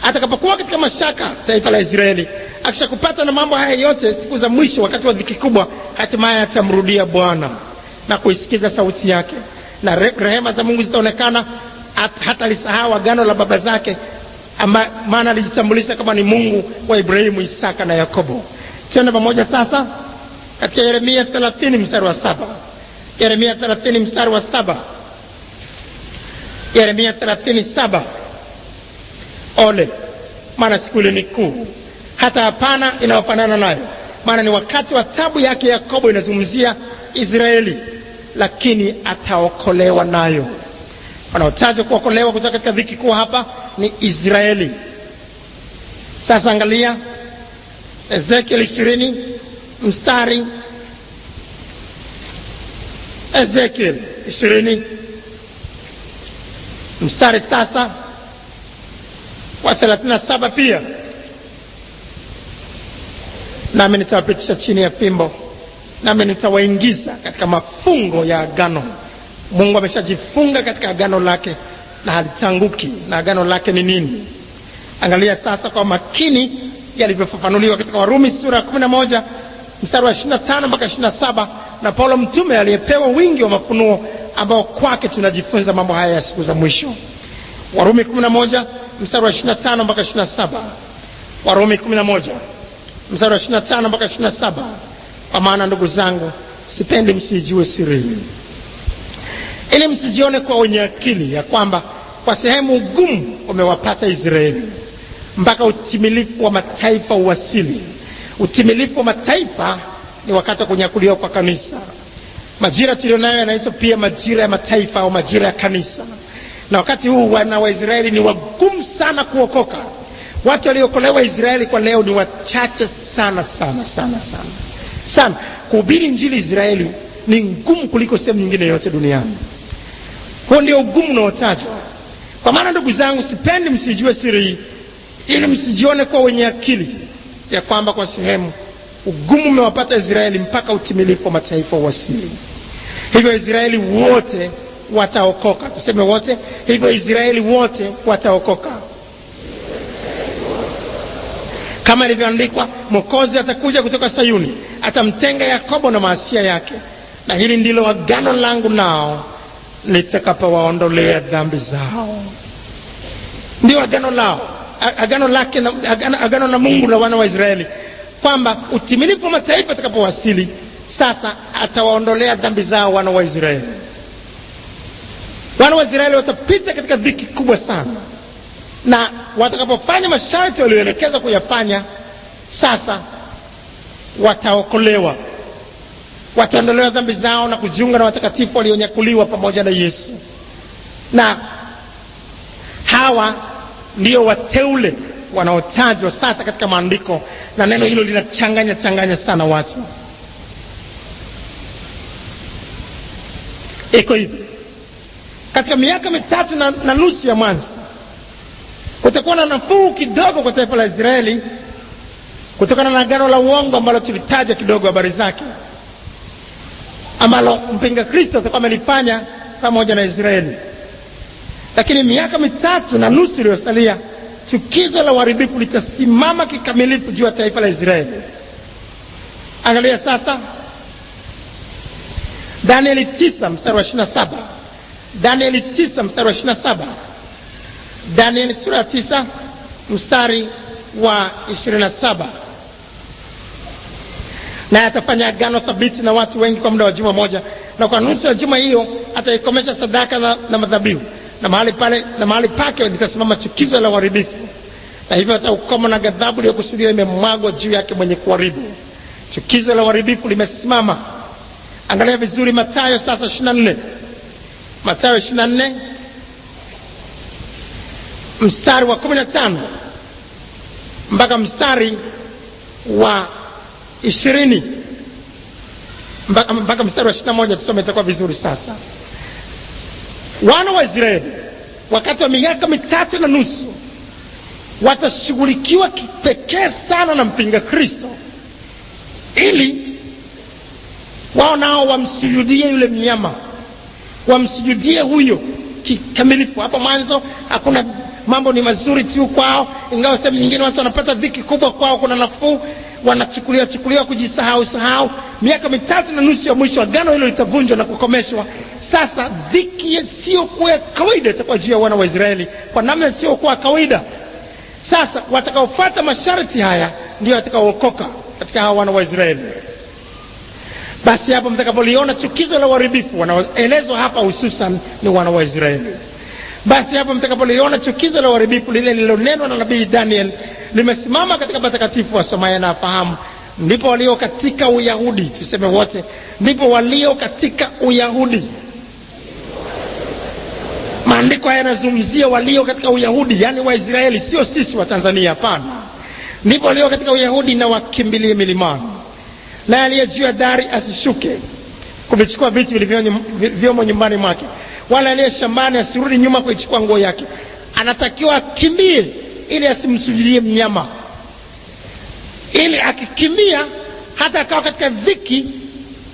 Atakapokuwa katika mashaka taifa la Israeli, akisha kupata na mambo haya yote siku za mwisho, wakati wa dhiki kubwa, hatimaye atamrudia Bwana na kuisikiza sauti yake, na rehema za Mungu zitaonekana, hata lisahau agano la baba zake, maana alijitambulisha kama ni Mungu wa Ibrahimu, Isaka na Yakobo. Twende pamoja sasa katika Yeremia 30 mstari wa 7. Yeremia 30 mstari wa 7. Yeremia 30:7. Ole, maana siku ile ni kuu, hata hapana inayofanana nayo. Maana ni wakati wa tabu yake Yakobo, inazungumzia Israeli, lakini ataokolewa nayo. Wanaotajwa kuokolewa kutoka katika dhiki kuu hapa ni Israeli. Sasa angalia Ezekiel 20 mstari, Ezekiel 20 mstari sasa wa 37 pia. Nami nitawapitisha chini ya fimbo, nami nitawaingiza katika mafungo ya agano. Mungu ameshajifunga katika agano lake na halitanguki. Na agano lake ni nini? Angalia sasa kwa makini yalivyofafanuliwa katika Warumi sura ya 11 mstari wa 25 mpaka 27, na Paulo mtume aliyepewa wingi wa mafunuo, ambao kwake tunajifunza mambo haya ya siku za mwisho. Warumi 11 mstari wa 25 mpaka 27. Warumi 11 mstari wa 25 mpaka 27. Kwa maana ndugu zangu, sipendi msijue siri, ili msijione kwa wenye akili, ya kwamba kwa sehemu ugumu umewapata Israeli, mpaka utimilifu wa mataifa uwasili. Utimilifu wa mataifa ni wakati wa kunyakuliwa kwa kanisa. Majira tulionayo yanaitwa pia majira ya mataifa au majira ya kanisa. Na wakati huu wana wa Israeli ni wagumu sana kuokoka. Watu waliokolewa Israeli kwa leo ni wachache sana sana sana sana sana. Kuhubiri injili Israeli ni ngumu kuliko sehemu nyingine yote duniani. Huo ndio ugumu unaotajwa. Kwa maana ndugu zangu, sipendi msijue siri, ili msijione kwa wenye akili, ya kwamba kwa sehemu ugumu umewapata Israeli, mpaka utimilifu wa mataifa uwasili. Hivyo Israeli wote wataokoka. Tuseme wote. Hivyo Israeli wote wataokoka. Kama ilivyoandikwa, Mwokozi atakuja kutoka Sayuni, atamtenga Yakobo na maasia yake, na hili ndilo agano langu nao, nitakapowaondolea dhambi zao. Ndio agano lao, agano lake, agano na Mungu na wana wa Israeli, kwamba utimilifu wa mataifa atakapowasili, sasa atawaondolea dhambi zao wana wa Israeli. Wana wa Israeli watapita katika dhiki kubwa sana, na watakapofanya masharti walioelekeza kuyafanya, sasa wataokolewa, wataondolewa dhambi zao na kujiunga na watakatifu walionyakuliwa pamoja na Yesu. Na hawa ndio wateule wanaotajwa sasa katika maandiko, na neno hilo linachanganya sana watu. Iko hivi, katika miaka 3.5 ya mwanzo kutakuwa na nafuu kidogo kwa taifa la Israeli, kutokana na agano la uongo ambalo tulitaja kidogo habari zake, ambalo mpinga Kristo atakuwa amelifanya pamoja na Israeli. Lakini miaka 3.5 iliyosalia, chukizo la uharibifu litasimama kikamilifu juu ya taifa la Israeli. Angalia sasa Danieli 9 mstari wa 27. Danieli 9 mstari wa 27. Danieli sura 9 mstari wa 27. Na atafanya agano thabiti na watu wengi kwa muda wa juma moja, na kwa nusu ya juma hiyo ataikomesha sadaka na madhabihu, na mahali pake litasimama chukizo la uharibifu, na hivyo ataukoma na ghadhabu iliyokusudiwa imemwagwa juu yake mwenye kuharibu. Chukizo la uharibifu limesimama. Angalia vizuri Mathayo sasa 24. Mathayo 24 mstari wa 15 mpaka mstari wa 20 mpaka mstari wa 21. Tusome, itakuwa vizuri sasa. Wana wa Israeli wakati wa miaka 3.5 watashughulikiwa kipekee sana na mpinga Kristo, ili wao nao wamsujudie yule mnyama, wamsujudie huyo kikamilifu. Hapo mwanzo hakuna mambo ni mazuri tu kwao, ingawa sehemu nyingine watu wanapata dhiki kubwa, kwao kuna nafuu, wanachukuliwa kujisahau. Miaka 3.5 ya mwisho agano hilo litavunjwa na kukomeshwa. Sasa dhiki sio kwa kawaida itakuwa juu ya wana wa Israeli, kwa namna sio kwa kawaida. Sasa watakaofuata masharti haya ndio watakaookoka katika hao wana wa Israeli. Basi hapo mtakapoliona chukizo la uharibifu, wanaelezwa hapa hususan ni wana wa Israeli. Basi hapo mtakapoliona chukizo la uharibifu lile lililonenwa na nabii Daniel limesimama katika patakatifu, wasomaye na afahamu, ndipo walio katika Uyahudi, tuseme wote, ndipo walio katika Uyahudi. Maandiko haya yanazungumzia walio katika Uyahudi, yani Waisraeli, sio sisi wa Tanzania, hapana. Ndipo walio katika Uyahudi na wakimbilie milimani, na aliye juu ya dari asishuke kuvichukua vitu vilivyomo nyumbani mwake, wala aliye shambani asirudi nyuma kuichukua nguo yake. Anatakiwa akimbie ili asimsujudie mnyama, ili akikimbia hata akawa katika dhiki,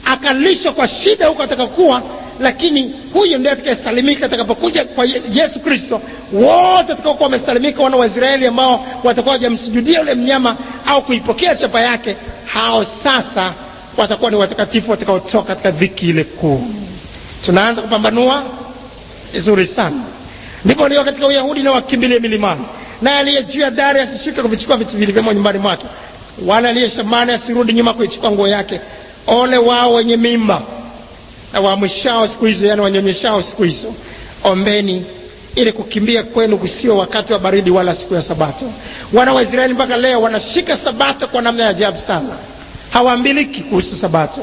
akalishwa kwa shida huko atakakuwa, lakini huyo ndiye atakayesalimika atakapokuja kwa Yesu Kristo. Wote watakaokuwa wamesalimika, wana wa Israeli ambao watakuwa hawajamsujudia yule mnyama au kuipokea chapa yake, hao sasa watakuwa ni watakatifu watakaotoka katika dhiki ile kuu. Tunaanza kupambanua vizuri sana. Ndipo walio katika Uyahudi na wakimbilie milimani, na aliye juu ya dari asishuke kuvichukua vitu vilivyomo nyumbani mwake, wala aliye shambani asirudi nyuma kuichukua nguo yake. Ole wao wenye mimba na waamshao siku hizo, yani wanyonyeshao siku hizo. Ombeni ili kukimbia kwenu kusio wakati wa baridi wala siku ya Sabato. Wana wa Israeli mpaka leo wanashika Sabato kwa namna ya ajabu sana, hawaambiliki kuhusu Sabato.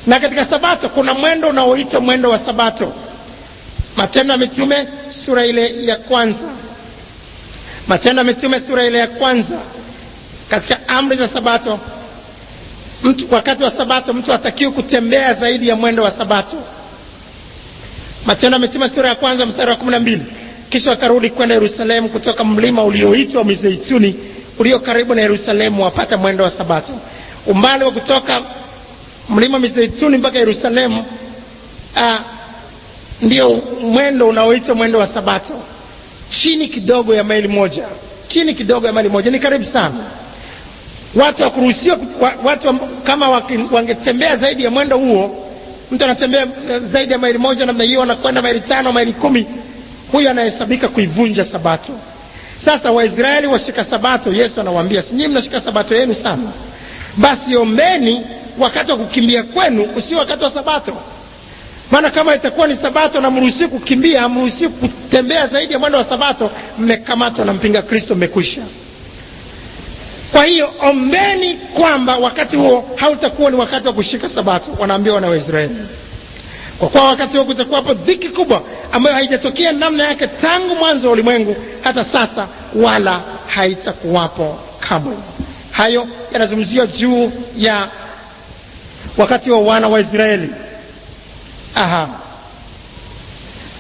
Na katika Sabato kuna mwendo unaoitwa mwendo wa Sabato. Matendo ya Mitume sura ile ya kwanza. Matendo ya Mitume sura ile ya kwanza, katika amri za Sabato, mtu wakati wa Sabato mtu hatakiwi kutembea zaidi ya mwendo wa Sabato. Matendo ya Mitume sura ya kwanza mstari wa 12. Kisha wakarudi kwenda Yerusalemu kutoka mlima ulioitwa Mizeituni ulio karibu na Yerusalemu, wapata mwendo wa Sabato. Umbali wa kutoka mlima Mizeituni mpaka Yerusalemu ndio mwendo unaoitwa mwendo wa Sabato. Chini kidogo ya maili moja. Chini kidogo ya maili moja, ni karibu sana. Watu wakuruhusiwa, watu kama wangetembea zaidi ya mwendo huo, mtu anatembea zaidi ya maili moja namna hiyo, anakwenda maili 5, maili 10, huyo anahesabika kuivunja Sabato. Sasa Waisraeli washika Sabato, Yesu anawaambia, si nyinyi mnashika Sabato yenu sana? Basi ombeni wakati wa kukimbia kwenu usio wakati wa Sabato. Maana kama itakuwa ni Sabato na mruhusi kukimbia, hamruhusi kutembea zaidi ya mwendo wa Sabato, mmekamatwa na mpinga Kristo, mmekwisha. Kwa hiyo ombeni kwamba wakati huo hautakuwa ni wakati wa kushika Sabato, wanaambia wana wa Israeli. Kwa kuwa wakati huo kutakuwa hapo dhiki kubwa ambayo haijatokea namna yake tangu mwanzo wa ulimwengu hata sasa, wala haitakuwapo kamwe. Hayo yanazungumziwa juu ya wakati wa wana wa Israeli.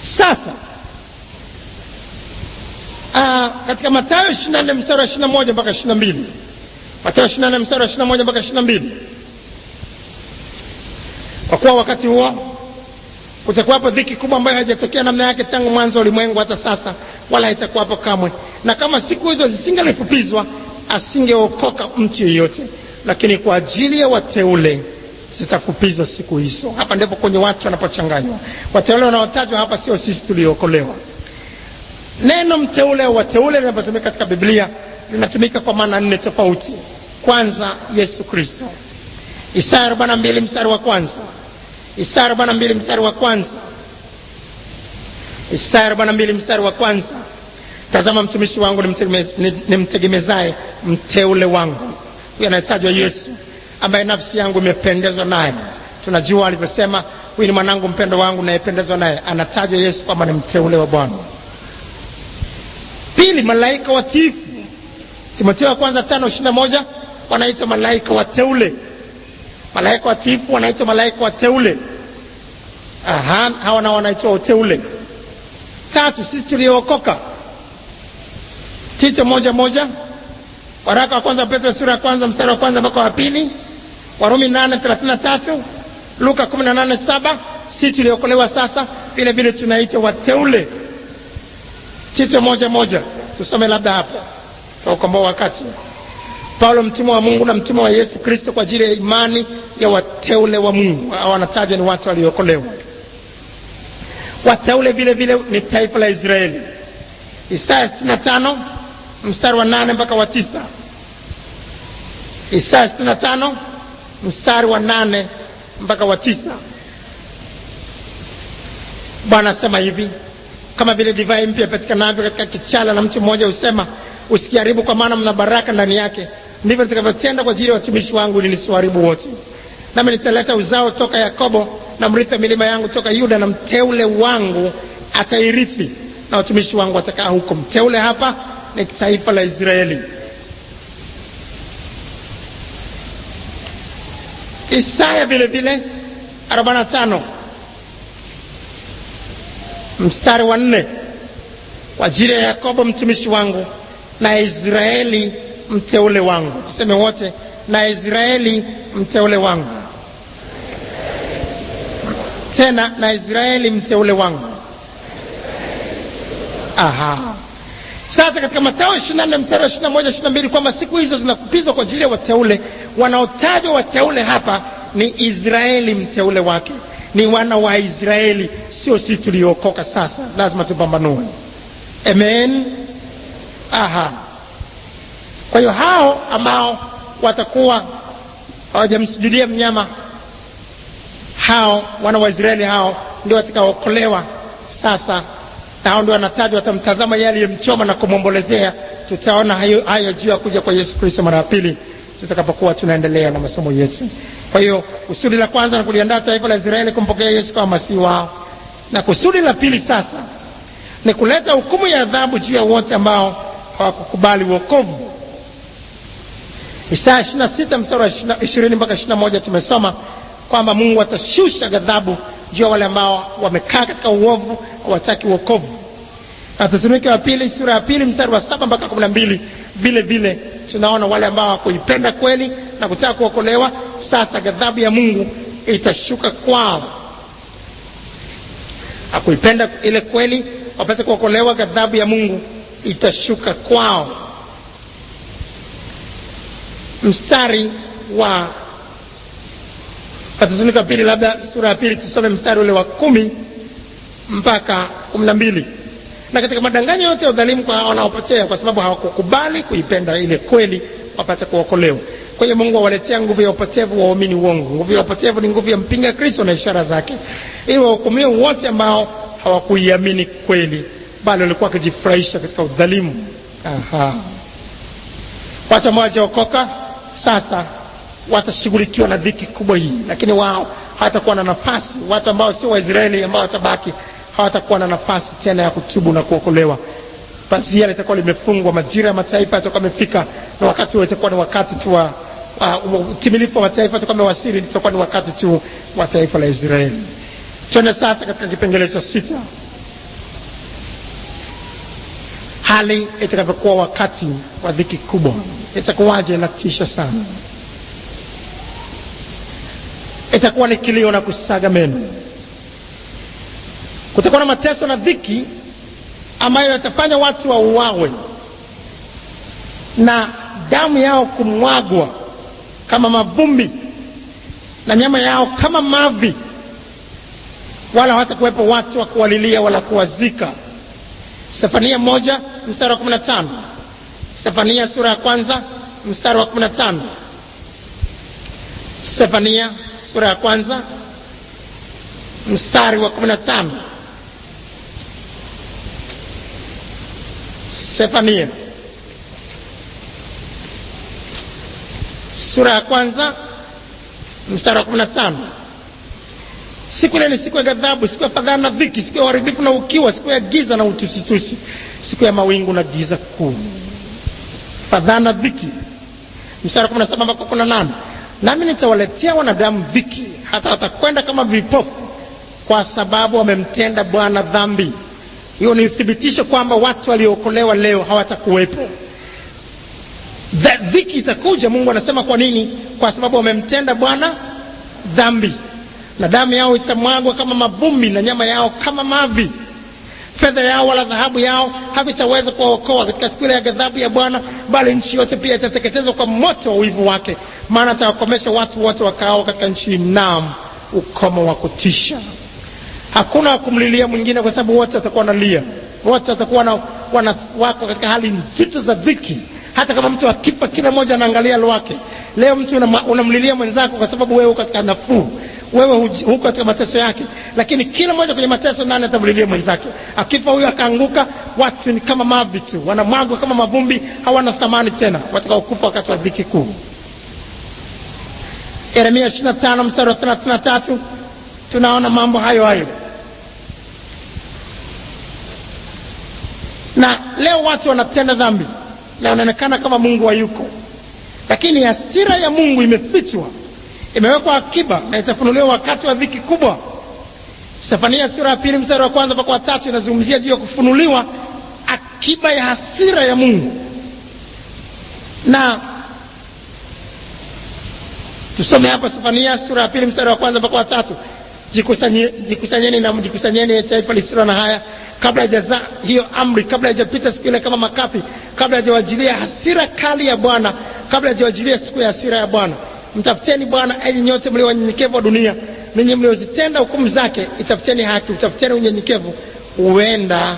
Sasa katika Mathayo 24 mstari wa 21 mpaka 22, Mathayo 24 mstari wa 21 mpaka 22. Kwa kuwa wakati huo kutakuwapo dhiki kubwa ambayo haijatokea namna yake tangu mwanzo ulimwengu hata sasa, wala haitakuwapo kamwe. Na kama siku hizo zisingelifupizwa, asingeokoka mtu yeyote, lakini kwa ajili ya wateule zitafupizwa siku hizo. Hapa ndipo kwenye watu wanapochanganywa. Wateule wanaotajwa hapa sio sisi tuliokolewa. Neno mteule au wateule linapotumika katika Biblia linatumika kwa maana 4 tofauti. Kwanza, Yesu Kristo. Isaya 42 mstari wa kwanza. Isaya 42 mstari wa kwanza. Isaya 42 mstari wa kwanza. Tazama mtumishi wangu nimtegemezaye, mteule wangu. Huyu anatajwa Yesu, ambaye nafsi yangu imependezwa naye. Tunajua alivyosema, huyu ni mwanangu mpendwa wangu nayependezwa naye. Anatajwa Yesu kama ni mteule wa Bwana. Pili, malaika watiifu. Timotheo 1:5-21 wanaitwa malaika wateule. Malaika watiifu wanaitwa malaika wateule. Hawa na wanaitwa wateule. Tatu, sisi tuliokoka. Tito 1:1, waraka wa kwanza Petro sura ya kwanza mstari wa kwanza mpaka wa pili, Warumi 8:33, Luka 18:7. Sisi tuliokolewa sasa vile vile tunaitwa wateule. Tito 1:1, tusome labda hapo kwa ukomboa wakati. Paulo mtumwa wa Mungu na mtumwa wa Yesu Kristo kwa ajili ya imani ya wateule wa Mungu. Hao wanatajwa ni watu waliokolewa. Wateule vile vile ni taifa la Israeli. Isaya 65 mstari wa 8 mpaka wa 9. Isaya 65 mstari wa 8 mpaka wa 9. Bwana asema hivi: kama vile divai mpya ipatikavyo katika kichala na mtu mmoja usema, usikiharibu kwa maana mna baraka ndani yake, ndivyo nitakavyotenda kwa ajili ya watumishi wangu ili nisiharibu wote. Nami nitaleta uzao toka Yakobo na mrithi milima yangu toka Yuda, na mteule wangu atairithi na watumishi wangu watakaa huko. Mteule hapa ni taifa la Israeli. Isaya vile vile 45 mstari wa 4, kwa ajili ya Yakobo mtumishi wangu na Israeli mteule wangu. Tuseme wote, na Israeli mteule wangu. Tena, na Israeli mteule wangu. Sasa katika Mathayo 24 mstari wa 21-22 kwamba siku hizo zinakupizwa kwa ajili ya wateule. Wanaotajwa wateule hapa ni Israeli mteule wake, ni wana wa Israeli, sio sisi tuliokoka sasa. Lazima tupambanue. Amen. Kwa hiyo hao ambao watakuwa hawajamsujudia mnyama, hao wana wa Israeli, hao ndio watakaookolewa sasa. Na hao ndio wanatajwa, watamtazama yeye aliyemchoma na kumwombolezea. Tutaona hayo juu ya kuja kwa Yesu Kristo mara ya pili tutakapokuwa tunaendelea na masomo yetu. Kwa hiyo kusudi la kwanza ni kuliandaa taifa la Israeli kumpokea Yesu kama Masihi wao, na kusudi la pili sasa ni kuleta hukumu ya adhabu juu ya wote ambao hawakukubali wokovu. Isaya 26 mstari wa 20 mpaka 21 tumesoma kwamba Mungu atashusha ghadhabu juu ya wale ambao wamekaa katika uovu, hawataki wokovu. Na Wathesalonike wa pili sura ya 2 mstari wa 7 mpaka 12 vile vile tunaona wale ambao hawakuipenda kweli na kutaka kuokolewa, sasa ghadhabu ya Mungu itashuka kwao. Hakuipenda ile kweli wapate kuokolewa, ghadhabu ya Mungu itashuka kwao. Mstari wa Wathesalonike wa pili, labda sura ya 2 tusome mstari ule wa 10 mpaka 12. Na katika madanganyo yote ya udhalimu kwa wanaopotea, kwa sababu hawakukubali kuipenda ile kweli wapate kuokolewa. Kwa hiyo Mungu awaletea nguvu ya upotevu waamini uongo. Nguvu ya upotevu ni nguvu ya mpinga Kristo na ishara zake, ili wahukumiwe wote ambao hawakuiamini kweli, bali walikuwa wakijifurahisha katika udhalimu. Watu ambao hawajaokoka sasa watashughulikiwa na dhiki kubwa hii, lakini wao hawatakuwa na nafasi. Watu ambao sio Waisraeli ambao watabaki hawatakuwa na nafasi tena ya kutubu na kuokolewa. Pazia litakuwa limefungwa, majira ya mataifa yatakuwa yamefika, na wakati huo itakuwa ni wakati tu wa utimilifu wa mataifa utakuwa umewasili, itakuwa ni wakati tu wa taifa la Israeli. Twende sasa katika kipengele cha 6. Hali itakavyokuwa wakati wa dhiki kubwa. itakuwaje? Inatisha sana. Itakuwa ni kilio na kusaga meno. Kutakuwa na mateso na dhiki ambayo yatafanya watu wauawe na damu yao kumwagwa kama mavumbi na nyama yao kama mavi, wala hawatakuwepo watu wa kuwalilia wala kuwazika. Sefania 1 mstari wa 15. Sefania sura ya 1 mstari wa 15. Sefania sura ya 1 mstari wa 15. Sefania sura ya 1 mstari wa 15. Siku ile ni siku ya ghadhabu, siku ya fadhaa na dhiki, siku ya uharibifu na ukiwa, siku ya giza na utusitusi, siku ya mawingu na giza kuu. Fadhaa na dhiki. Mstari wa 17 mpaka 18. Nami nitawaletea wanadamu dhiki, hata watakwenda kama vipofu, kwa sababu wamemtenda Bwana dhambi. Hiyo ni uthibitisho kwamba watu waliookolewa leo hawatakuwepo. Dhiki itakuja. Mungu anasema kwa nini? Kwa sababu wamemtenda Bwana dhambi, na damu yao itamwagwa kama mavumbi na nyama yao kama mavi. Fedha yao wala dhahabu yao havitaweza kuwaokoa katika siku ile ya ghadhabu ya Bwana, bali nchi yote pia itateketezwa kwa moto wa wivu wake, maana atawakomesha watu wote wakao katika nchi, naam, ukomo wa kutisha. Hakuna kumlilia mwingine, kwa sababu wote watakuwa wanalia, wote watakuwa wako katika hali nzito za dhiki. Hata kama mtu akifa, kila mmoja anaangalia lwake. Leo mtu unamlilia mwenzako kwa sababu wewe uko katika nafuu, wewe huko katika mateso yake, lakini kila mmoja kwenye mateso, nani atamlilia mwenzake? Akifa huyo akaanguka, watu ni kama mavi tu, wanamwagwa kama mavumbi, hawana thamani tena, watakaokufa wakati wa dhiki kuu. Yeremia 25 mstari wa 33 tunaona mambo hayo hayo. Na leo watu wanatenda dhambi na wanaonekana kama Mungu hayuko, lakini hasira ya Mungu imefichwa, imewekwa akiba na itafunuliwa wakati wa dhiki kubwa. Sefania sura ya 2 mstari wa 1 mpaka 3 inazungumzia juu ya kufunuliwa akiba ya hasira ya Mungu. Na tusome hapa Sefania sura ya 2 mstari wa 1 mpaka 3. Jikusanyeni taifa lisilo na haya, kabla hajaza hiyo amri, kabla hajapita siku ile kama makapi, kabla hajawajilia hasira kali ya Bwana, kabla hajawajilia siku ya hasira ya Bwana. Mtafuteni Bwana, enyi nyote mlio wanyenyekevu wa dunia, ninyi mliozitenda hukumu zake. Itafuteni haki, utafuteni unyenyekevu, huenda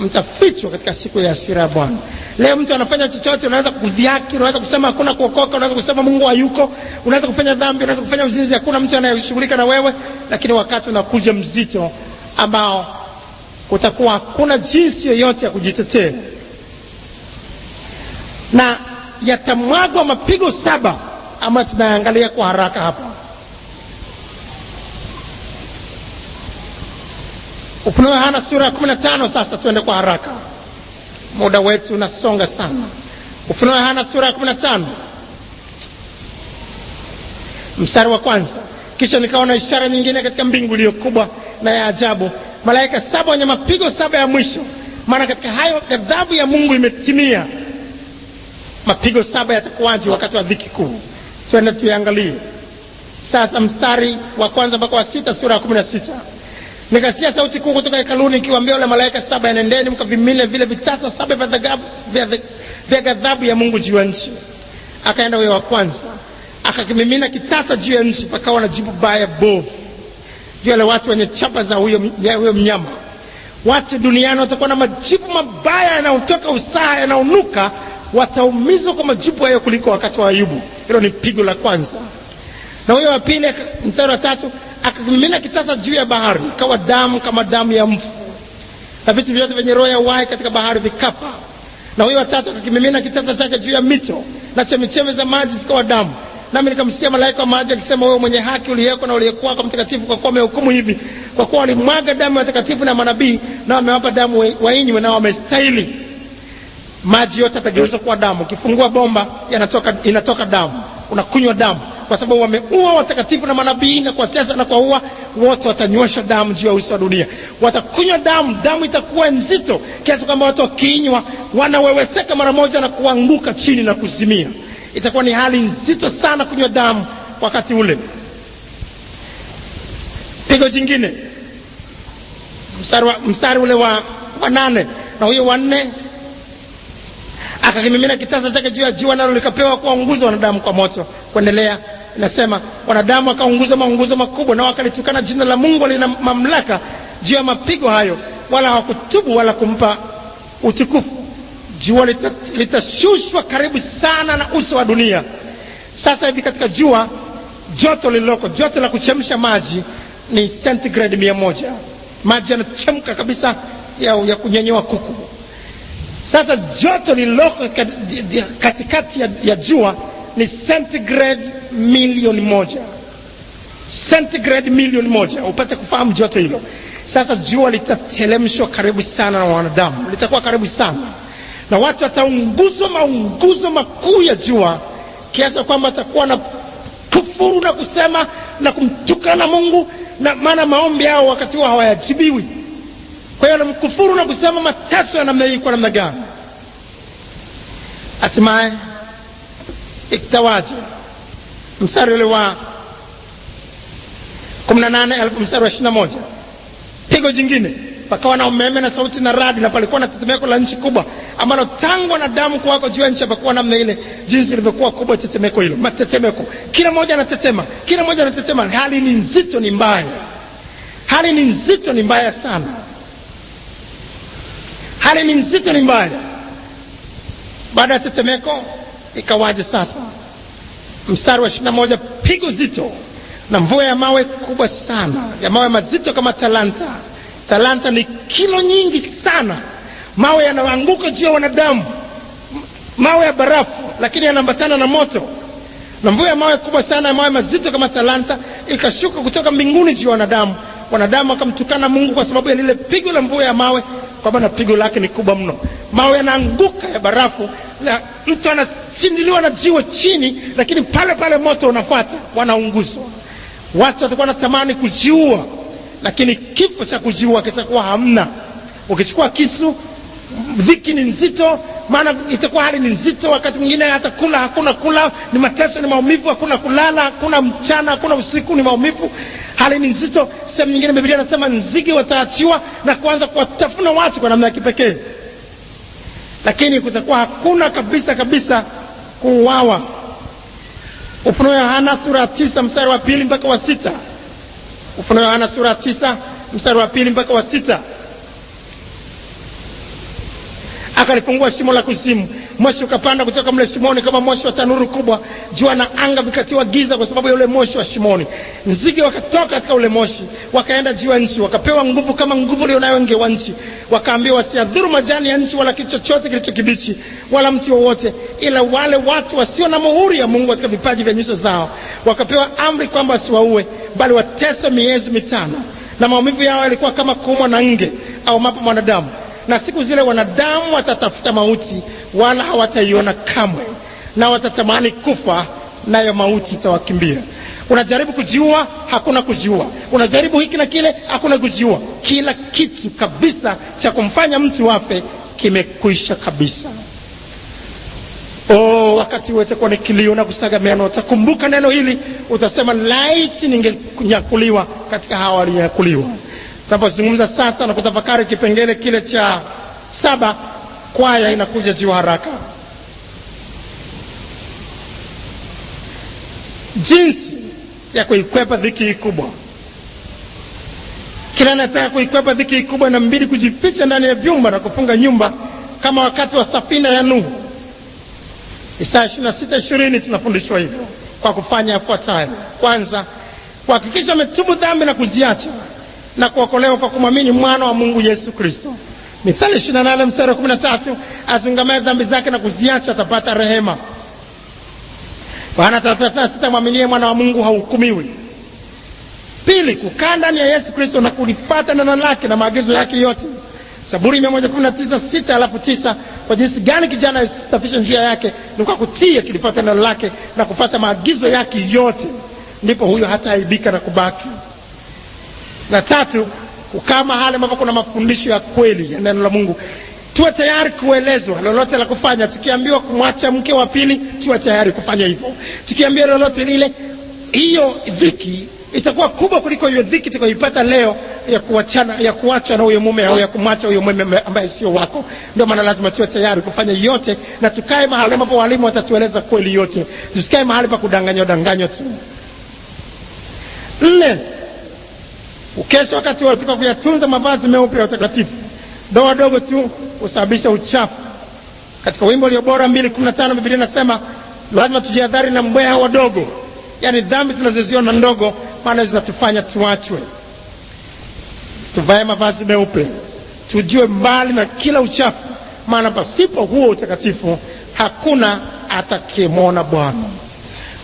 mtafichwa katika siku ya hasira ya Bwana. Leo mtu anafanya chochote, unaweza kudhihaki, unaweza kusema hakuna kuokoka, unaweza kusema Mungu hayuko, unaweza kufanya dhambi, unaweza kufanya uzinzi, hakuna mtu anayeshughulika na wewe. Lakini wakati unakuja mzito ambao kutakuwa hakuna jinsi yoyote ya kujitetea, na yatamwagwa mapigo 7 ambayo tunaangalia kwa haraka hapa. Ufunuo Yohana sura ya 15. Sasa tuende kwa haraka, muda wetu unasonga sana. Ufunuo Yohana sura ya 15 mstari wa 1. Kisha nikaona ishara nyingine katika mbingu iliyo kubwa na ya ajabu, malaika 7 wenye mapigo 7 ya mwisho, maana katika hayo ghadhabu ya Mungu imetimia. Mapigo 7 yatakuwaje wakati wa dhiki kuu? Twende tuangalie sasa mstari wa 1 mpaka wa 6, sura ya 16. Nikasikia sauti kuu kutoka hekaluni ikiwaambia wale malaika 7, enendeni mkavimile vile vitasa 7 vya ghadhabu ya Mungu juu ya nchi. Akaenda huyo wa kwanza, akakimimina kitasa juu ya nchi, pakawa na jibu baya bovu juu ya watu wenye chapa za huyo mnyama. Watu duniani watakuwa na majibu mabaya yanayotoka usaha, yanayonuka. Wataumizwa kwa majibu hayo kuliko wakati wa Ayubu. Hilo ni pigo la kwanza. Na huyo wa pili, mstari wa 3, akakimimina kitasa juu ya bahari, ikawa damu kama damu ya mfu, na vitu vyote vyenye roho ya uhai katika bahari vikafa. Na huyo wa 3 akakimimina kitasa chake juu ya mito, na chemichemi za maji zikawa damu. Nami nikamsikia malaika wa maji akisema, wewe mwenye haki uliyeko na uliyekuwa kwa mtakatifu, kwa kuwa umehukumu hivi, kwa kuwa walimwaga damu ya watakatifu na manabii, na wamewapa damu wainywe, na wamestahili. Maji yote yatageuzwa kuwa damu. Ukifungua bomba inatoka damu, unakunywa damu. kwa sababu wameua watakatifu na manabii na kuwatesa na kuwaua, wote watanywesha damu juu ya uso wa dunia. Watakunywa damu, damu itakuwa nzito kiasi kwamba watu wakinywa wanaweweseka mara moja na kuanguka chini na kuzimia. Itakuwa ni hali nzito sana kunywa damu wakati ule. Pigo jingine, mstari ule wa 8, na huyo wa 4, akakimimina kitasa chake juu ya jua, nalo likapewa kuwaunguza wanadamu kwa moto. Kuendelea inasema, wanadamu wakaunguza maunguzo makubwa, na wakalitukana jina la Mungu lina mamlaka juu ya mapigo hayo, wala hawakutubu wala kumpa utukufu. Jua litashushwa karibu sana na uso wa dunia. Sasa hivi katika jua, joto lililoko, joto la kuchemsha maji ni centigrade 100. Maji yanachemka kabisa ya kunyenyewa kuku. Sasa joto lililoko katikati ya jua ni centigrade 1,000,000. Centigrade 1,000,000, upate kufahamu joto hilo. Sasa jua litatelemshwa karibu sana na wanadamu, litakuwa karibu sana, na watu wataunguzwa maunguzo makuu ya jua, kiasi kwamba atakuwa na kufuru na kusema na kumtukana Mungu, na maana maombi yao wakati huo hawayajibiwi. Kwa hiyo anamkufuru na kusema mateso ya namna hii kwa namna gani. Hatimaye itawaje? Mstari ule wa 18, mstari wa 21, pigo jingine, pakawa na umeme na sauti na radi, na palikuwa na tetemeko la nchi kubwa, ambalo tangu na damu kuwako juu ya nchi hapakuwa namna ile jinsi ilivyokuwa kubwa tetemeko hilo. Matetemeko, kila mmoja anatetema, kila mmoja anatetema. Hali ni nzito, ni mbaya. Hali ni nzito, ni mbaya sana. Hali ni nzito, ni mbaya. Baada ya tetemeko ikawaje sasa? Mstari wa 21, pigo zito na mvua ya mawe kubwa sana, ya mawe mazito kama talanta. Talanta ni kilo nyingi sana. Mawe yanaanguka juu ya wanadamu, mawe ya barafu, lakini yanaambatana na moto. Na mvua ya mawe kubwa sana, ya mawe mazito kama talanta, ikashuka kutoka mbinguni juu ya wanadamu. Wanadamu wakamtukana Mungu kwa sababu ya lile pigo la mvua ya mawe, kwa maana pigo lake ni kubwa mno. Mawe yanaanguka ya barafu, na mtu anasindiliwa na jiwe chini, lakini pale pale moto unafuata, wanaunguzwa. Watu watakuwa wanatamani kujiua, lakini kifo cha kujiua kitakuwa hamna. Ukichukua kisu, dhiki ni nzito, maana itakuwa hali ni nzito. Wakati mwingine hata kula hakuna kula, ni mateso, ni maumivu, hakuna kulala, hakuna mchana, hakuna usiku, ni maumivu. Hali ni nzito. Sehemu nyingine Biblia inasema nzige wataachiwa na kuanza kuwatafuna watu kwa namna ya kipekee, lakini kutakuwa hakuna kabisa kabisa kuuawa. Ufunuo Yohana sura 9 mstari wa 2 mpaka wa 6. Ufunuo Yohana sura 9 mstari wa 2 mpaka wa 6. Akalifungua shimo la kuzimu, moshi ukapanda kutoka mle shimoni kama moshi wa tanuru kubwa. Jua na anga vikatiwa giza kwa sababu ya ule moshi wa shimoni. Nzige wakatoka katika ule moshi, wakaenda juu ya nchi, wakapewa nguvu kama nguvu ilionayo nge wa nchi. Wakaambiwa wasiadhuru majani ya nchi, wala kitu chochote kilicho kibichi, wala mti wowote, ila wale watu wasio na muhuri ya Mungu katika vipaji vya nyuso zao. Wakapewa amri kwamba wasiwaue, bali wateswe miezi 5, na maumivu yao yalikuwa kama kuumwa na nge au mapo mwanadamu. Na siku zile wanadamu watatafuta mauti, wala hawataiona kamwe, na watatamani kufa, nayo mauti itawakimbia. Unajaribu kujiua, hakuna kujiua. Unajaribu hiki na kile, hakuna kujiua. Kila kitu kabisa cha kumfanya mtu afe kimekwisha kabisa. Wakati wote kwa kilio na kusaga meno, utakumbuka neno hili, utasema laiti ningenyakuliwa katika hawa walionyakuliwa. Tunapozungumza sasa na kutafakari kipengele kile cha 7, kwaya inakuja juu haraka. Jinsi ya kuikwepa dhiki kubwa. Kila anataka kuikwepa dhiki kubwa inabidi kujificha ndani ya vyumba na kufunga nyumba, kama wakati wa safina ya Nuhu. Isaya 26:20 tunafundishwa hivyo, kwa kufanya yafuatayo. Kwanza, kuhakikisha ametubu dhambi na kuziacha, na kuokolewa kwa kumwamini mwana wa Mungu Yesu Kristo. Mithali 28 mstari wa 13, azungamaye dhambi zake na kuziacha atapata rehema. Yohana 3:36, mwaminie mwana wa Mungu hahukumiwi. Pili, kukaa ndani ya Yesu Kristo na kulifuata neno lake na maagizo yake yote. Zaburi 119:6 alafu 9, kwa jinsi gani kijana asafishe njia yake, ni kwa kutii akilifuata neno lake na kufuata maagizo yake yote, ndipo huyo hataaibika na kubaki. Na tatu, kukaa mahali ambapo kuna mafundisho ya kweli ya neno la Mungu. Tuwe tayari kuelezwa lolote la kufanya. Tukiambiwa kumwacha mke wa pili, tuwe tayari kufanya hivyo. Tukiambiwa lolote lile, hiyo dhiki itakuwa kubwa kuliko hiyo dhiki tukaipata leo ya kuachwa na huyo mume au ya kumwacha huyo mume ambaye sio wako. Ndio maana lazima tuwe tayari kufanya yote, na tukae mahali ambapo walimu watatueleza kweli yote. Tusikae mahali pa kudanganywa tu. 4, ukesha wakati wote kwa kuyatunza mavazi meupe ya utakatifu. Doa dogo tu husababisha uchafu. Katika wimbo ulio bora 2:15 Biblia inasema lazima tujihadhari na mbweha wadogo, yaani dhambi tunazoziona ndogo, maana zinatufanya tuachwe. Tuvae mavazi meupe, tujue mbali na kila uchafu, maana pasipo huo utakatifu hakuna atakayemwona Bwana.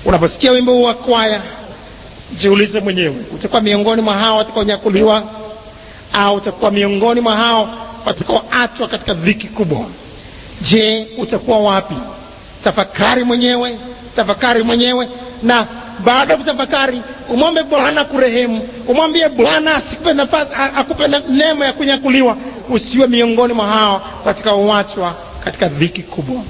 Unaposikia wimbo huu wa kwaya, jiulize mwenyewe, utakuwa miongoni mwa hao watakaonyakuliwa au utakuwa miongoni mwa hao watakaoachwa katika dhiki kubwa? Je, utakuwa wapi? Tafakari mwenyewe, na baada ya kutafakari umwombe Bwana kurehemu. Umwambie Bwana asikupe nafasi, akupe neema ya kunyakuliwa. Usiwe miongoni mwa hao watakaoachwa katika dhiki kubwa.